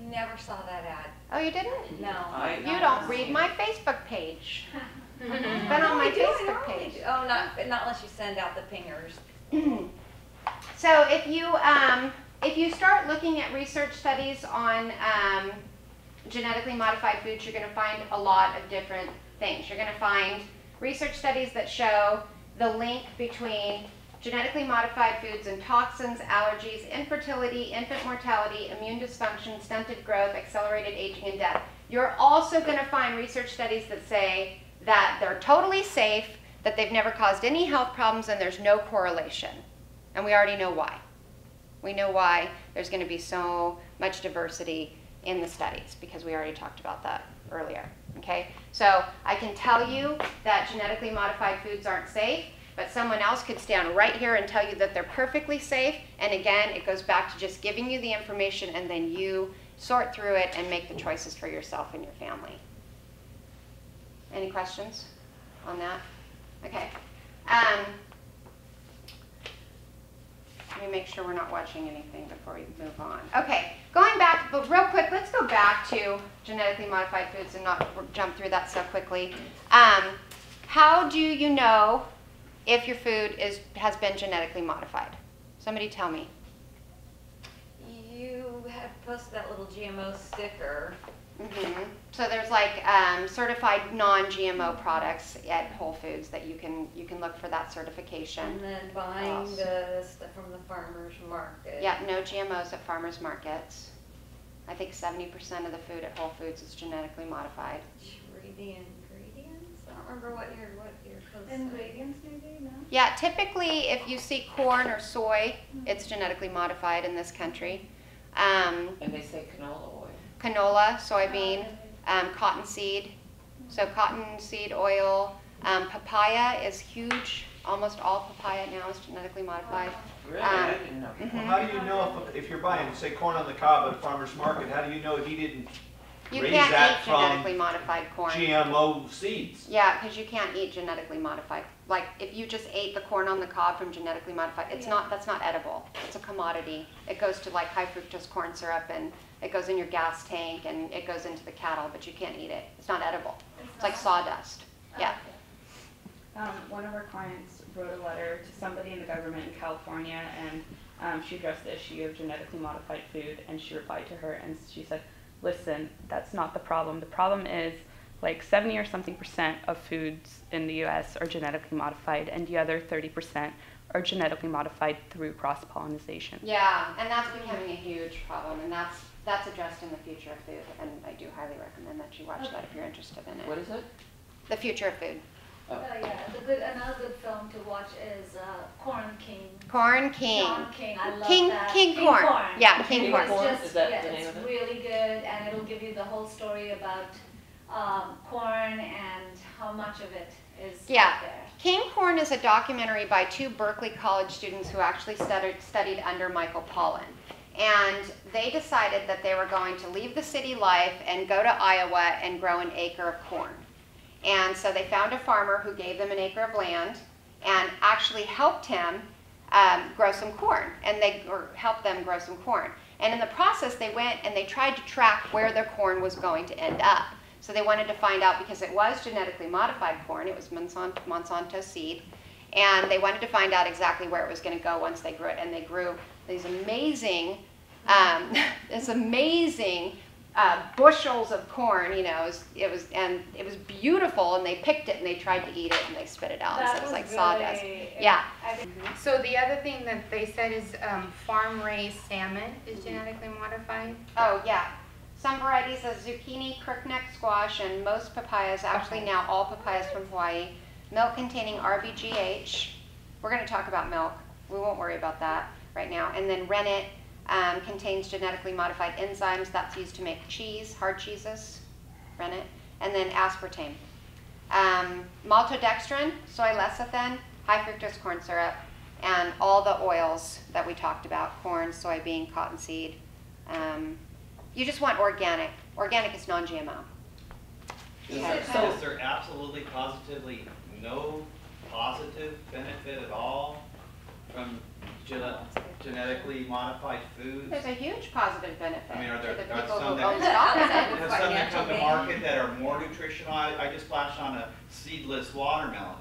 never saw that ad. Oh, you didn't? No. You don't read my Facebook page. It's been on my Facebook page. Oh, not unless you send out the pingers. So if you start looking at research studies on genetically modified foods, you're going to find a lot of different things. You're going to find research studies that show the link between genetically modified foods and toxins, allergies, infertility, infant mortality, immune dysfunction, stunted growth, accelerated aging, and death. You're also going to find research studies that say that they're totally safe, that they've never caused any health problems, and there's no correlation. And we already know why. We know why there's going to be so much diversity in the studies, because we already talked about that earlier. Okay? So I can tell you that genetically modified foods aren't safe, but someone else could stand right here and tell you that they're perfectly safe. And again, it goes back to just giving you the information, and then you sort through it and make the choices for yourself and your family. Any questions on that? Okay. Let me make sure we're not watching anything before we move on. Okay, going back, but real quick, let's go back to genetically modified foods and not jump through that so quickly. How do you know if your food has been genetically modified? Somebody tell me. You had posted that little GMO sticker. Mm-hmm. So there's like certified non-GMO products at Whole Foods that you can look for that certification. And then buying the stuff from the farmer's market. Yeah, no GMOs at farmers markets. I think 70% of the food at Whole Foods is genetically modified. Read the ingredients. I don't remember what your post said. Ingredients maybe, no? Yeah, typically if you see corn or soy, it's genetically modified in this country. And they say canola oil. Canola, soybean, cottonseed, so cottonseed oil. Papaya is huge. Almost all papaya now is genetically modified. Really? I didn't know. Well, how do you know if you're buying, say, corn on the cob at a farmer's market, how do you know he didn't You raise can't that eat from genetically modified corn. GMO seeds? Yeah, because you can't eat genetically modified. Like if you just ate the corn on the cob from genetically modified, it's not. That's not edible. It's a commodity. It goes to like high fructose corn syrup, and it goes in your gas tank, and it goes into the cattle, but you can't eat it. It's not edible. It's like sawdust. Yeah. One of our clients wrote a letter to somebody in the government in California, and she addressed the issue of genetically modified food, and she replied to her, and she said, listen, that's not the problem. The problem is like 70 or something % of foods in the US are genetically modified, and the other 30% are genetically modified through cross-pollination. Yeah, and that's becoming a huge problem, and that's addressed in The Future of Food, and I do highly recommend that you watch that if you're interested in it. What is it? The Future of Food. Yeah, another good film to watch is Corn King. Corn King. Corn King. I love King, that. King corn. Yeah, King It's corn. just, Is that yeah, the name it's of it? really good, and it'll give you the whole story about corn and how much of it is out there. King Corn is a documentary by 2 Berkeley College students who actually studied under Michael Pollan. And they decided that they were going to leave the city life and go to Iowa and grow an acre of corn. And so they found a farmer who gave them an acre of land and actually helped him grow some corn, or helped them grow some corn. And in the process, they went and they tried to track where their corn was going to end up. So they wanted to find out, because it was genetically modified corn, it was Monsanto seed, and they wanted to find out exactly where it was going to go once they grew it. And they grew these amazing, bushels of corn. You know, it was beautiful, and they picked it and they tried to eat it and they spit it out. So it was like sawdust. Yeah. So the other thing that they said is farm-raised salmon is genetically modified. Oh yeah. Some varieties of zucchini, crookneck squash, and most papayas, actually now all papayas from Hawaii, milk containing RBGH. We're going to talk about milk. We won't worry about that right now. And then rennet contains genetically modified enzymes that's used to make cheese, hard cheeses, rennet. And then aspartame. Maltodextrin, soy lecithin, high fructose corn syrup, and all the oils that we talked about, corn, soybean, cottonseed. You just want organic. Organic is non-GMO. Is there absolutely, positively no positive benefit at all from genetically modified foods? There's a huge positive benefit. I mean, are there to the people some who own stock in it. have some that come to market that are more nutritional? I just flashed on a seedless watermelon.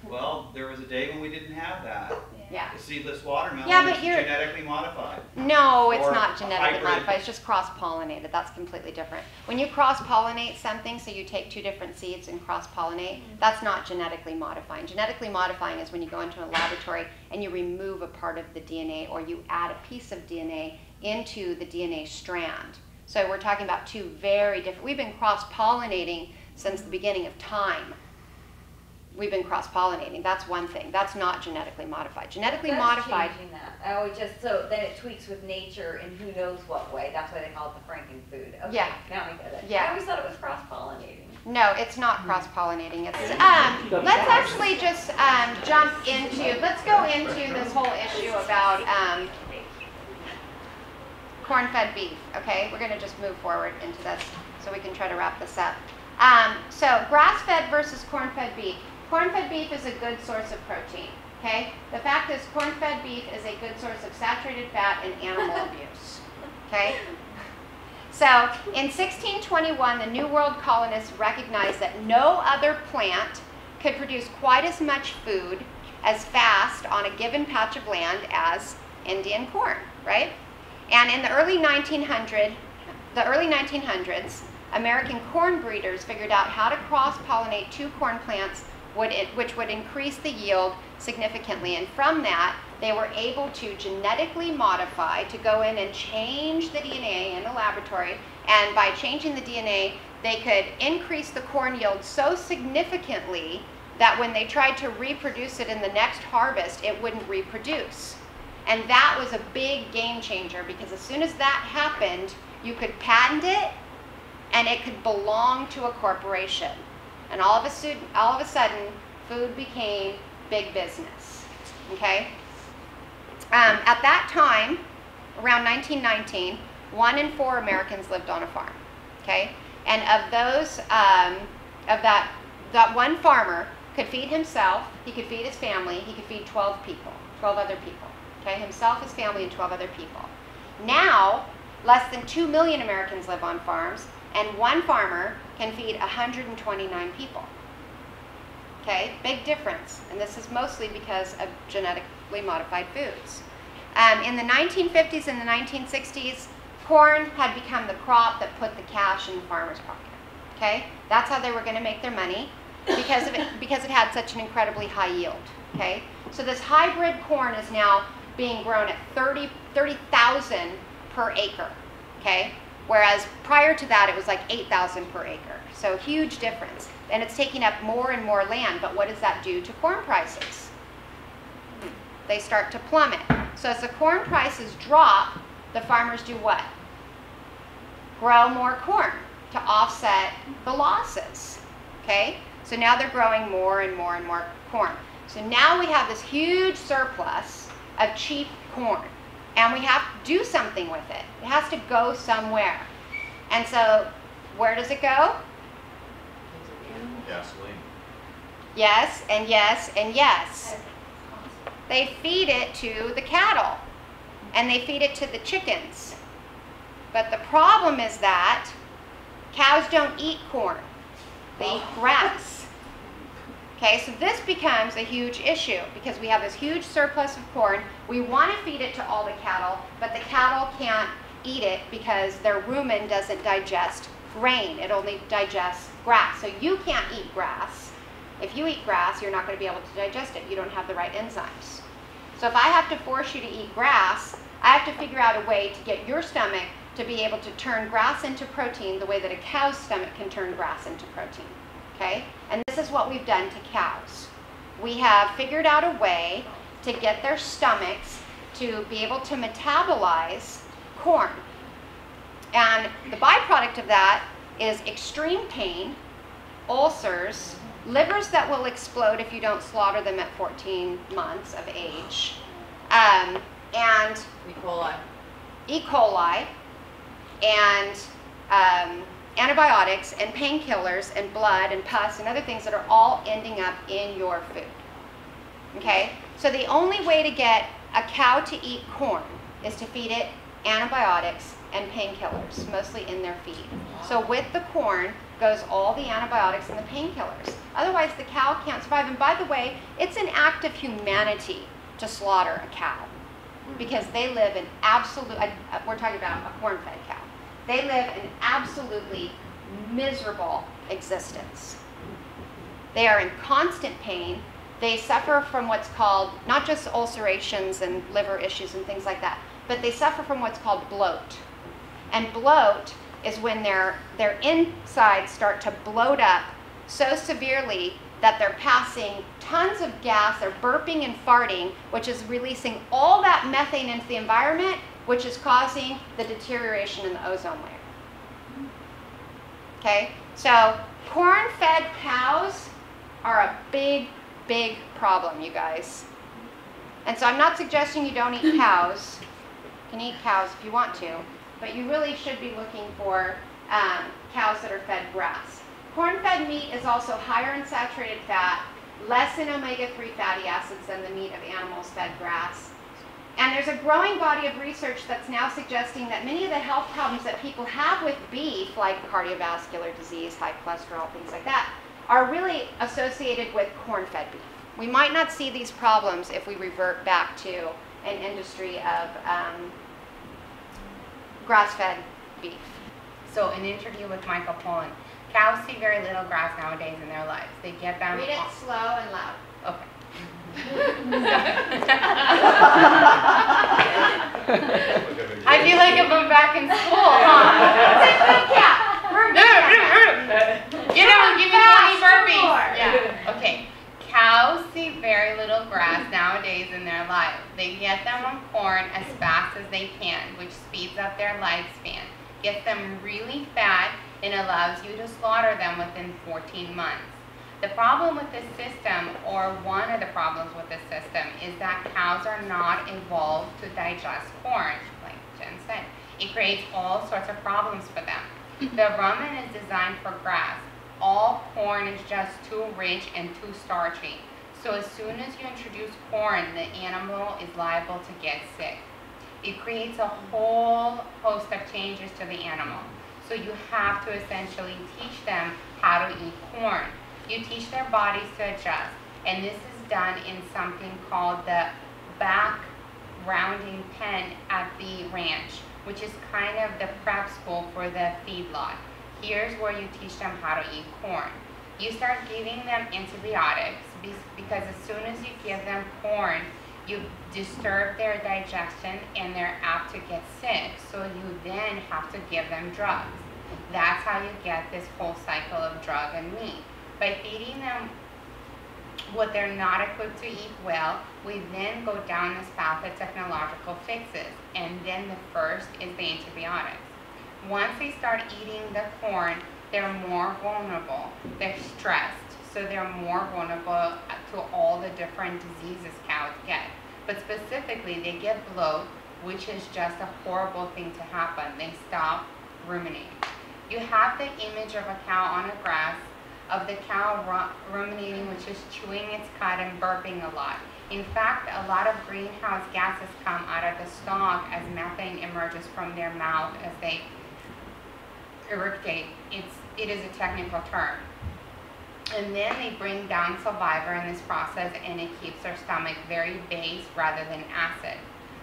Well, there was a day when we didn't have that. Yeah. The seedless watermelon but is you're genetically modified. No, it's Or not genetically hybrid. modified. It's just cross-pollinated. That's completely different. When you cross-pollinate something, so you take 2 different seeds and cross-pollinate, that's not genetically modifying. Genetically modifying is when you go into a laboratory and you remove a part of the DNA, or you add a piece of DNA into the DNA strand. So we're talking about 2 very different. We've been cross-pollinating since the beginning of time. We've been cross-pollinating. That's one thing. That's not genetically modified. Genetically modified. Changing that. Oh, so then it tweaks with nature in who knows what way. That's why they call it the frankenfood. Okay, Yeah. now I get it. Yeah. I always thought it was cross-pollinating. No, it's not cross-pollinating. It's let's actually just let's go into this whole issue about corn-fed beef. Okay, we're going to just move forward into this so we can try to wrap this up. So grass-fed versus corn-fed beef. Corn-fed beef is a good source of protein. Okay, the fact is corn-fed beef is a good source of saturated fat and animal abuse. Okay. So, in 1621, the New World colonists recognized that no other plant could produce quite as much food as fast on a given patch of land as Indian corn, right? And in the early 1900s, American corn breeders figured out how to cross-pollinate 2 corn plants, which would increase the yield significantly. And from that, they were able to genetically modify, to go in and change the DNA in a laboratory. And by changing the DNA, they could increase the corn yield so significantly that when they tried to reproduce it in the next harvest, it wouldn't reproduce. And that was a big game changer, because as soon as that happened, you could patent it, and it could belong to a corporation. And all of a sudden, food became big business, okay? At that time, around 1919, 1 in 4 Americans lived on a farm, okay? And of those, that one farmer could feed himself, he could feed his family, he could feed 12 other people, okay? Himself, his family, and 12 other people. Now, less than 2 million Americans live on farms, and one farmer can feed 129 people. Okay, big difference. And this is mostly because of genetically modified foods. In the 1950s and the 1960s, corn had become the crop that put the cash in the farmer's pocket. Okay, that's how they were going to make their money because it had such an incredibly high yield. Okay, so this hybrid corn is now being grown at 30,000 per acre. Okay, whereas prior to that it was like 8,000 per acre. So huge difference. And it's taking up more and more land, but what does that do to corn prices? They start to plummet. So as the corn prices drop, the farmers do what? Grow more corn to offset the losses, okay? So now they're growing more and more and more corn. So now we have this huge surplus of cheap corn, and we have to do something with it. It has to go somewhere. And so where does it go? Gasoline. Yes, and yes, and yes. They feed it to the cattle, and they feed it to the chickens. But the problem is that cows don't eat corn. They eat grass. Okay, so this becomes a huge issue because we have this huge surplus of corn. We want to feed it to all the cattle, but the cattle can't eat it because their rumen doesn't digest grain. It only digests grass. So you can't eat grass. If you eat grass, you're not going to be able to digest it. You don't have the right enzymes. So if I have to force you to eat grass, I have to figure out a way to get your stomach to be able to turn grass into protein the way that a cow's stomach can turn grass into protein. Okay? And this is what we've done to cows. We have figured out a way to get their stomachs to be able to metabolize corn. And the byproduct of that is extreme pain, ulcers, livers that will explode if you don't slaughter them at 14 months of age, and E. coli, and antibiotics and painkillers and blood and pus and other things that are all ending up in your food. Okay? So the only way to get a cow to eat corn is to feed it antibiotics and painkillers, mostly in their feed. So with the corn goes all the antibiotics and the painkillers. Otherwise the cow can't survive. And by the way, it's an act of humanity to slaughter a cow because they live in absolute, we're talking about a corn-fed cow. They live an absolutely miserable existence. They are in constant pain. They suffer from what's called, not just ulcerations and liver issues and things like that, but they suffer from what's called bloat. And bloat is when their insides start to bloat up so severely that they're passing tons of gas, they're burping and farting, which is releasing all that methane into the environment, which is causing the deterioration in the ozone layer. Okay, so corn-fed cows are a big, big problem, you guys. And so I'm not suggesting you don't eat cows. You can eat cows if you want to, but you really should be looking for cows that are fed grass. Corn-fed meat is also higher in saturated fat, less in omega-3 fatty acids than the meat of animals fed grass. And there's a growing body of research that's now suggesting that many of the health problems that people have with beef, like cardiovascular disease, high cholesterol, things like that, are really associated with corn-fed beef. We might not see these problems if we revert back to an industry of grass-fed beef. So an interview with Michael Pollan. Cows see very little grass nowadays in their lives. They get them. Read it slow and loud. Okay. I feel like if I'm back in school, huh? It's like big cat. We're big cat. You know, give me 20 burpees. Yeah. Okay. Cows see very little grass nowadays in their lives. They get them on corn as fast as they can, which speeds up their lifespan, gets them really fat, and allows you to slaughter them within 14 months. The problem with this system, or one of the problems with this system, is that cows are not evolved to digest corn, like Jen said. It creates all sorts of problems for them. The rumen is designed for grass. All corn is just too rich and too starchy. So as soon as you introduce corn, the animal is liable to get sick. It creates a whole host of changes to the animal. So you have to essentially teach them how to eat corn. You teach their bodies to adjust. And this is done in something called the back rounding pen at the ranch, which is kind of the prep school for the feedlot. Here's where you teach them how to eat corn. You start giving them antibiotics because as soon as you give them corn, you disturb their digestion and they're apt to get sick. So you then have to give them drugs. That's how you get this whole cycle of drug and meat. By feeding them what they're not equipped to eat well, we then go down this path of technological fixes. And then the first is the antibiotics. Once they start eating the corn, they're more vulnerable. They're stressed, so they're more vulnerable to all the different diseases cows get. But specifically, they get bloat, which is just a horrible thing to happen. They stop ruminating. You have the image of a cow on a grass, of the cow ruminating, which is chewing its cud and burping a lot. In fact, a lot of greenhouse gases come out of the stalk as methane emerges from their mouth as they irrigate. It is a technical term. And then they bring down saliva in this process, and it keeps their stomach very base rather than acid.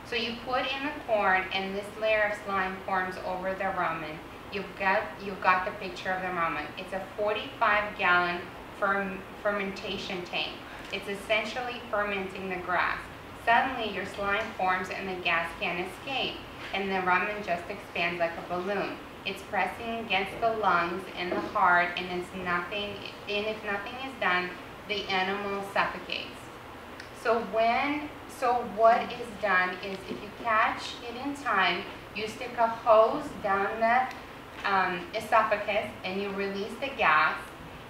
So you put in the corn, and this layer of slime forms over the rumen. You've got the picture of the rumen. It's a 45-gallon fermentation tank. It's essentially fermenting the grass. Suddenly, your slime forms, and the gas can't escape, and the rumen just expands like a balloon. It's pressing against the lungs and the heart, and if nothing is done, the animal suffocates. So what is done is, if you catch it in time, you stick a hose down the esophagus and you release the gas,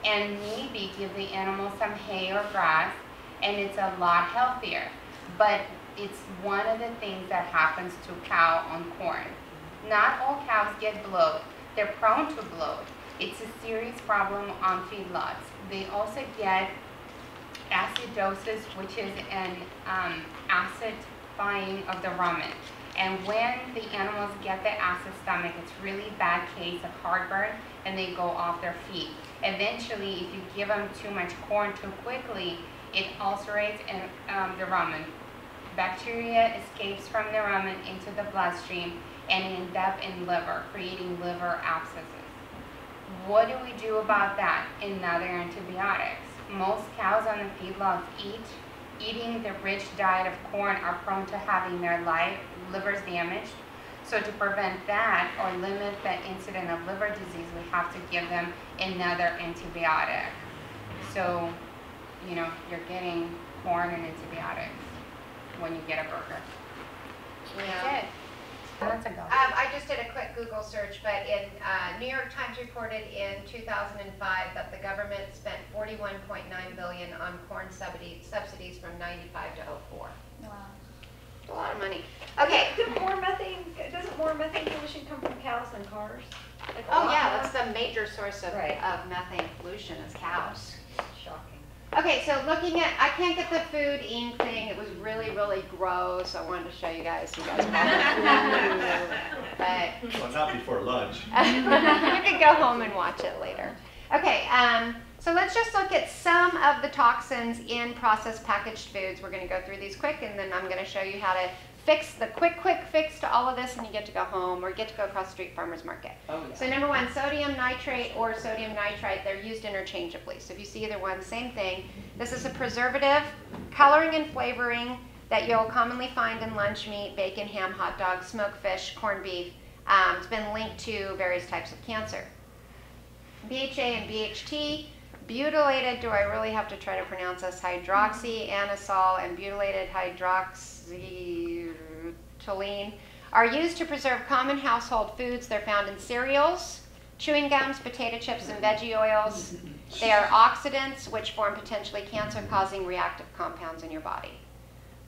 and maybe give the animal some hay or grass, and it's a lot healthier. But it's one of the things that happens to cow on corn. Not all cows get bloat. They're prone to bloat. It's a serious problem on feedlots. They also get acidosis, which is an acidifying of the rumen. And when the animals get the acid stomach, it's really bad case of heartburn, and they go off their feet. Eventually, if you give them too much corn too quickly, it ulcerates the rumen. Bacteria escapes from the rumen into the bloodstream and end up in liver, creating liver abscesses. What do we do about that? Another antibiotics. Most cows on the feedlots eating the rich diet of corn are prone to having their livers damaged. So to prevent that or limit the incidence of liver disease, we have to give them another antibiotic. So, you're getting corn and antibiotics when you get a burger. Yeah. That's a go. I just did a quick Google search, but in New York Times reported in 2005 that the government spent $41.9 billion on corn subsidies from 95 to 04. Wow. A lot of money. Okay. Doesn't more methane pollution come from cows than cars? Like oh yeah, that's the major source of, right. of methane pollution is cows. Shocking. Okay, so looking at, I can't get the food eating thing. It was really, really gross. I wanted to show you guys. You guys but well, not before lunch. you can go home and watch it later. Okay, so let's just look at some of the toxins in processed packaged foods. We're going to go through these quick, and then I'm going to show you how to fix the quick fix to all of this, and you get to go home or get to go across the street farmer's market. Oh, yeah. So number one, sodium nitrate or sodium nitrite, they're used interchangeably. So if you see either one, same thing. This is a preservative, coloring and flavoring that you'll commonly find in lunch meat, bacon, ham, hot dogs, smoked fish, corned beef. It's been linked to various types of cancer. BHA and BHT, butylated, do I really have to try to pronounce this, hydroxyanisole and butylated hydroxytoluene are used to preserve common household foods. They're found in cereals, Chewing gums, potato chips, and veggie oils. They are oxidants which form potentially cancer-causing reactive compounds in your body.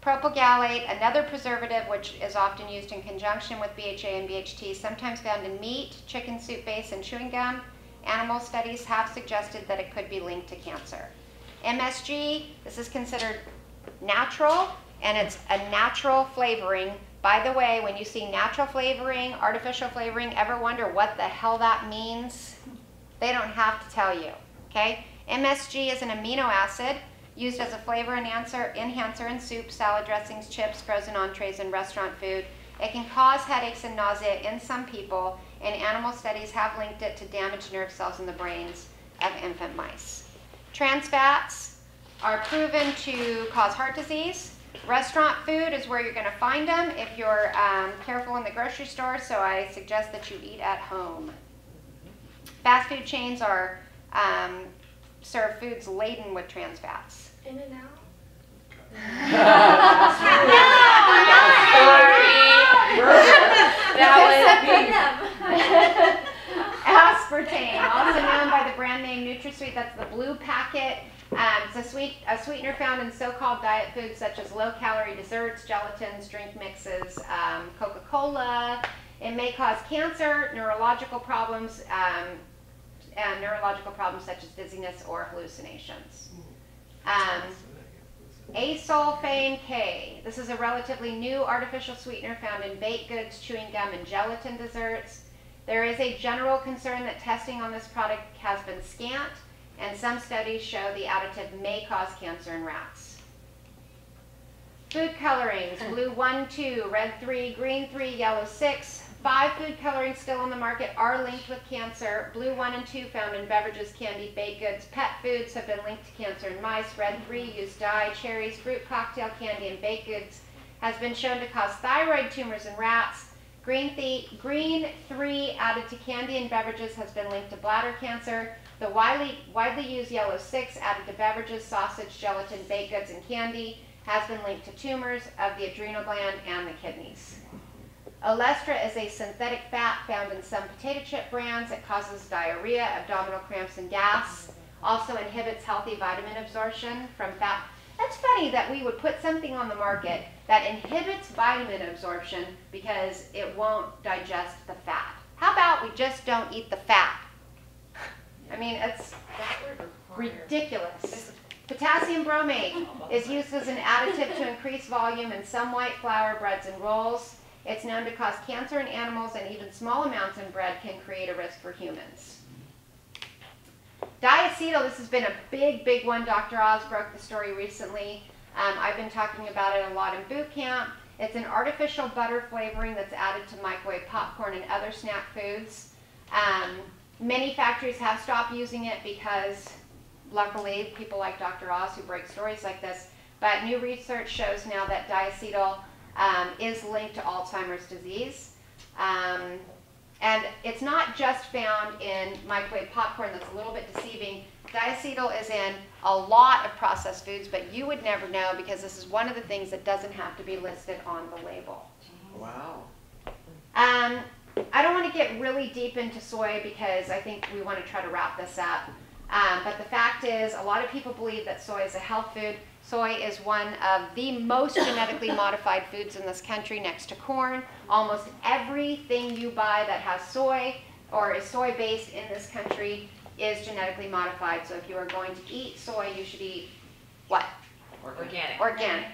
Propylgallate, another preservative which is often used in conjunction with BHA and BHT, sometimes found in meat, chicken soup base, and chewing gum. Animal studies have suggested that it could be linked to cancer. MSG, this is considered natural, and it's a natural flavoring. By the way, when you see natural flavoring, artificial flavoring, ever wonder what the hell that means? They don't have to tell you, okay? MSG is an amino acid used as a flavor enhancer in soup, salad dressings, chips, frozen entrees, and restaurant food. It can cause headaches and nausea in some people, and animal studies have linked it to damaged nerve cells in the brains of infant mice. Trans fats are proven to cause heart disease. Restaurant food is where you're going to find them if you're careful in the grocery store, so I suggest that you eat at home. Fast food chains are serve foods laden with trans fats. In-N-Out? Aspartame, also known by the brand name NutraSweet, that's the blue packet. It's a sweetener found in so-called diet foods such as low-calorie desserts, gelatins, drink mixes, Coca-Cola. It may cause cancer, neurological problems, and neurological problems such as dizziness or hallucinations. Asulfame K. This is a relatively new artificial sweetener found in baked goods, chewing gum, and gelatin desserts. There is a general concern that testing on this product has been scant, and some studies show the additive may cause cancer in rats. Food colorings, blue 1, 2, red 3, green 3, yellow 6. 5 food colorings still on the market are linked with cancer. Blue 1 and 2 found in beverages, candy, baked goods, pet foods have been linked to cancer in mice. Red 3 used dye, cherries, fruit cocktail candy, and baked goods has been shown to cause thyroid tumors in rats. Green 3 added to candy and beverages has been linked to bladder cancer. The widely used yellow 6 added to beverages, sausage, gelatin, baked goods, and candy has been linked to tumors of the adrenal gland and the kidneys. Olestra is a synthetic fat found in some potato chip brands. It causes diarrhea, abdominal cramps, and gas. Also inhibits healthy vitamin absorption from fat. That's funny that we would put something on the market that inhibits vitamin absorption because it won't digest the fat. How about we just don't eat the fat? I mean, it's ridiculous. Potassium bromate is used as an additive to increase volume in some white flour breads and rolls. It's known to cause cancer in animals, and even small amounts in bread can create a risk for humans. Diacetyl, this has been a big one. Dr. Oz broke the story recently. I've been talking about it a lot in boot camp. It's an artificial butter flavoring that's added to microwave popcorn and other snack foods. Many factories have stopped using it because, luckily, people like Dr. Oz who break stories like this, but new research shows now that diacetyl is linked to Alzheimer's disease. And it's not just found in microwave popcorn. That's a little bit deceiving. Diacetyl is in a lot of processed foods, but you would never know because this is one of the things that doesn't have to be listed on the label. Wow. I don't want to get really deep into soy because I think we want to try to wrap this up. But the fact is, a lot of people believe that soy is a health food. Soy is one of the most genetically modified foods in this country next to corn. Almost everything you buy that has soy or is soy-based in this country is genetically modified. So if you are going to eat soy, you should eat what? Organic. Organic.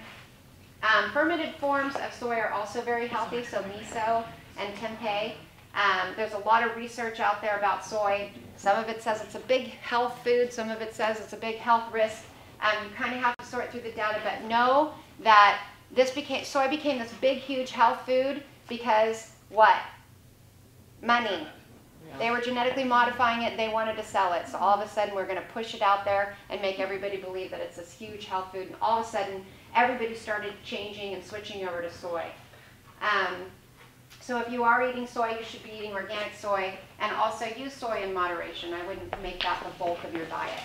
Fermented forms of soy are also very healthy, so miso and tempeh. There's a lot of research out there about soy. Some of it says it's a big health food. Some of it says it's a big health risk. You kind of have to sort through the data, but know that soy became this big, huge health food because what? Money. Yeah. They were genetically modifying it. They wanted to sell it. So all of a sudden, we're going to push it out there and make everybody believe that it's this huge health food. And all of a sudden, everybody started changing and switching over to soy. So if you are eating soy, you should be eating organic soy, and also use soy in moderation. I wouldn't make that the bulk of your diet.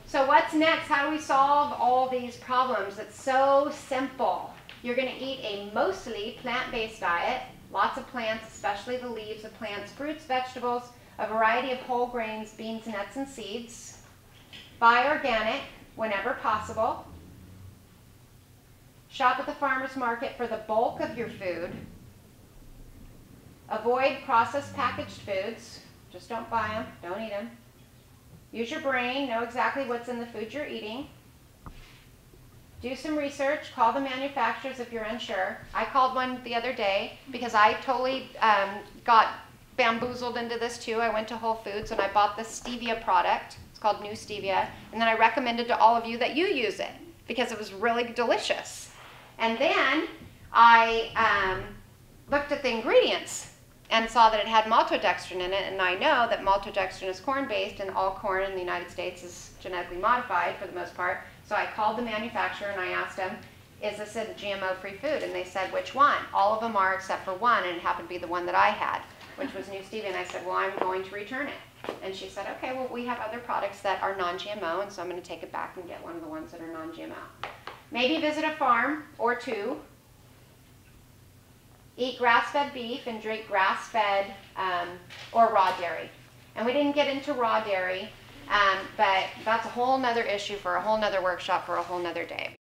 So what's next? How do we solve all these problems? It's so simple. You're going to eat a mostly plant-based diet, lots of plants, especially the leaves of plants, fruits, vegetables, a variety of whole grains, beans, nuts, and seeds. Buy organic whenever possible. Shop at the farmer's market for the bulk of your food. Avoid processed packaged foods. Just don't buy them, don't eat them. Use your brain, know exactly what's in the food you're eating. Do some research, call the manufacturers if you're unsure. I called one the other day because I totally got bamboozled into this too. I went to Whole Foods and I bought this stevia product. It's called New Stevia. And then I recommended to all of you that you use it because it was really delicious. And then I looked at the ingredients and saw that it had maltodextrin in it, and I know that maltodextrin is corn-based, and all corn in the United States is genetically modified for the most part. So I called the manufacturer and I asked them, is this a GMO-free food? And they said, which one? All of them are except for one, and it happened to be the one that I had, which was New Stevia. And I said, well, I'm going to return it. And she said, okay, well, we have other products that are non-GMO, and so I'm going to take it back and get one of the ones that are non-GMO. Maybe visit a farm or two. Eat grass-fed beef and drink grass-fed or raw dairy. And we didn't get into raw dairy, but that's a whole nother issue for a whole nother workshop for a whole nother day.